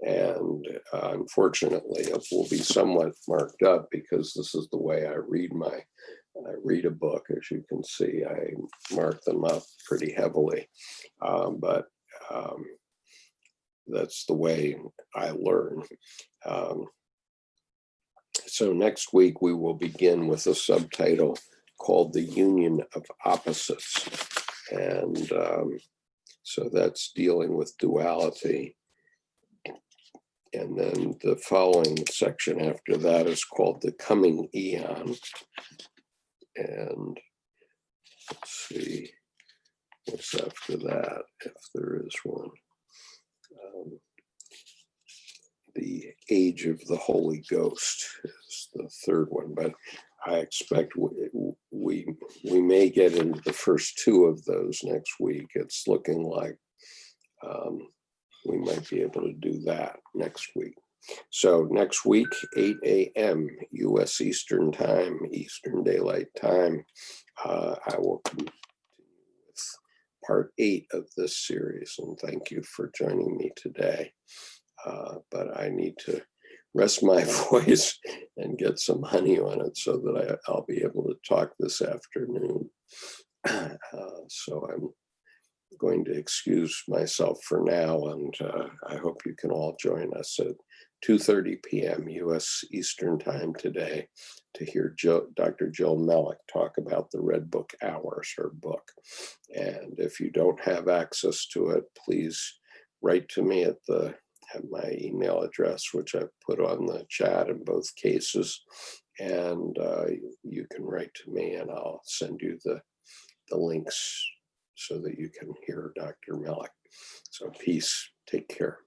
And unfortunately, it will be somewhat marked up because this is the way I read a book. As you can see, I mark them up pretty heavily, but that's the way I learn. So next week, we will begin with a subtitle called The Union of Opposites. And so that's dealing with duality. And then the following section after that is called The Coming Eon. And let's see what's after that, if there is one. The Age of the Holy Ghost is the third one, but I expect we may get into the first 2 of those next week. It's looking like we might be able to do that next week. So next week, 8 a.m. U.S. Eastern Time, Eastern Daylight Time, I will continue with part 8 of this series. And thank you for joining me today. But I need to rest my voice and get some honey on it so that I'll be able to talk this afternoon. So I'm going to excuse myself for now, and I hope you can all join us at 2:30 p.m. U.S. Eastern Time today to hear Dr. Jill Melick talk about the Red Book Hours, her book. And if you don't have access to it, please write to me at my email address, which I've put on the chat in both cases. And you can write to me and I'll send you the links so that you can hear Dr. Melick. So peace, take care.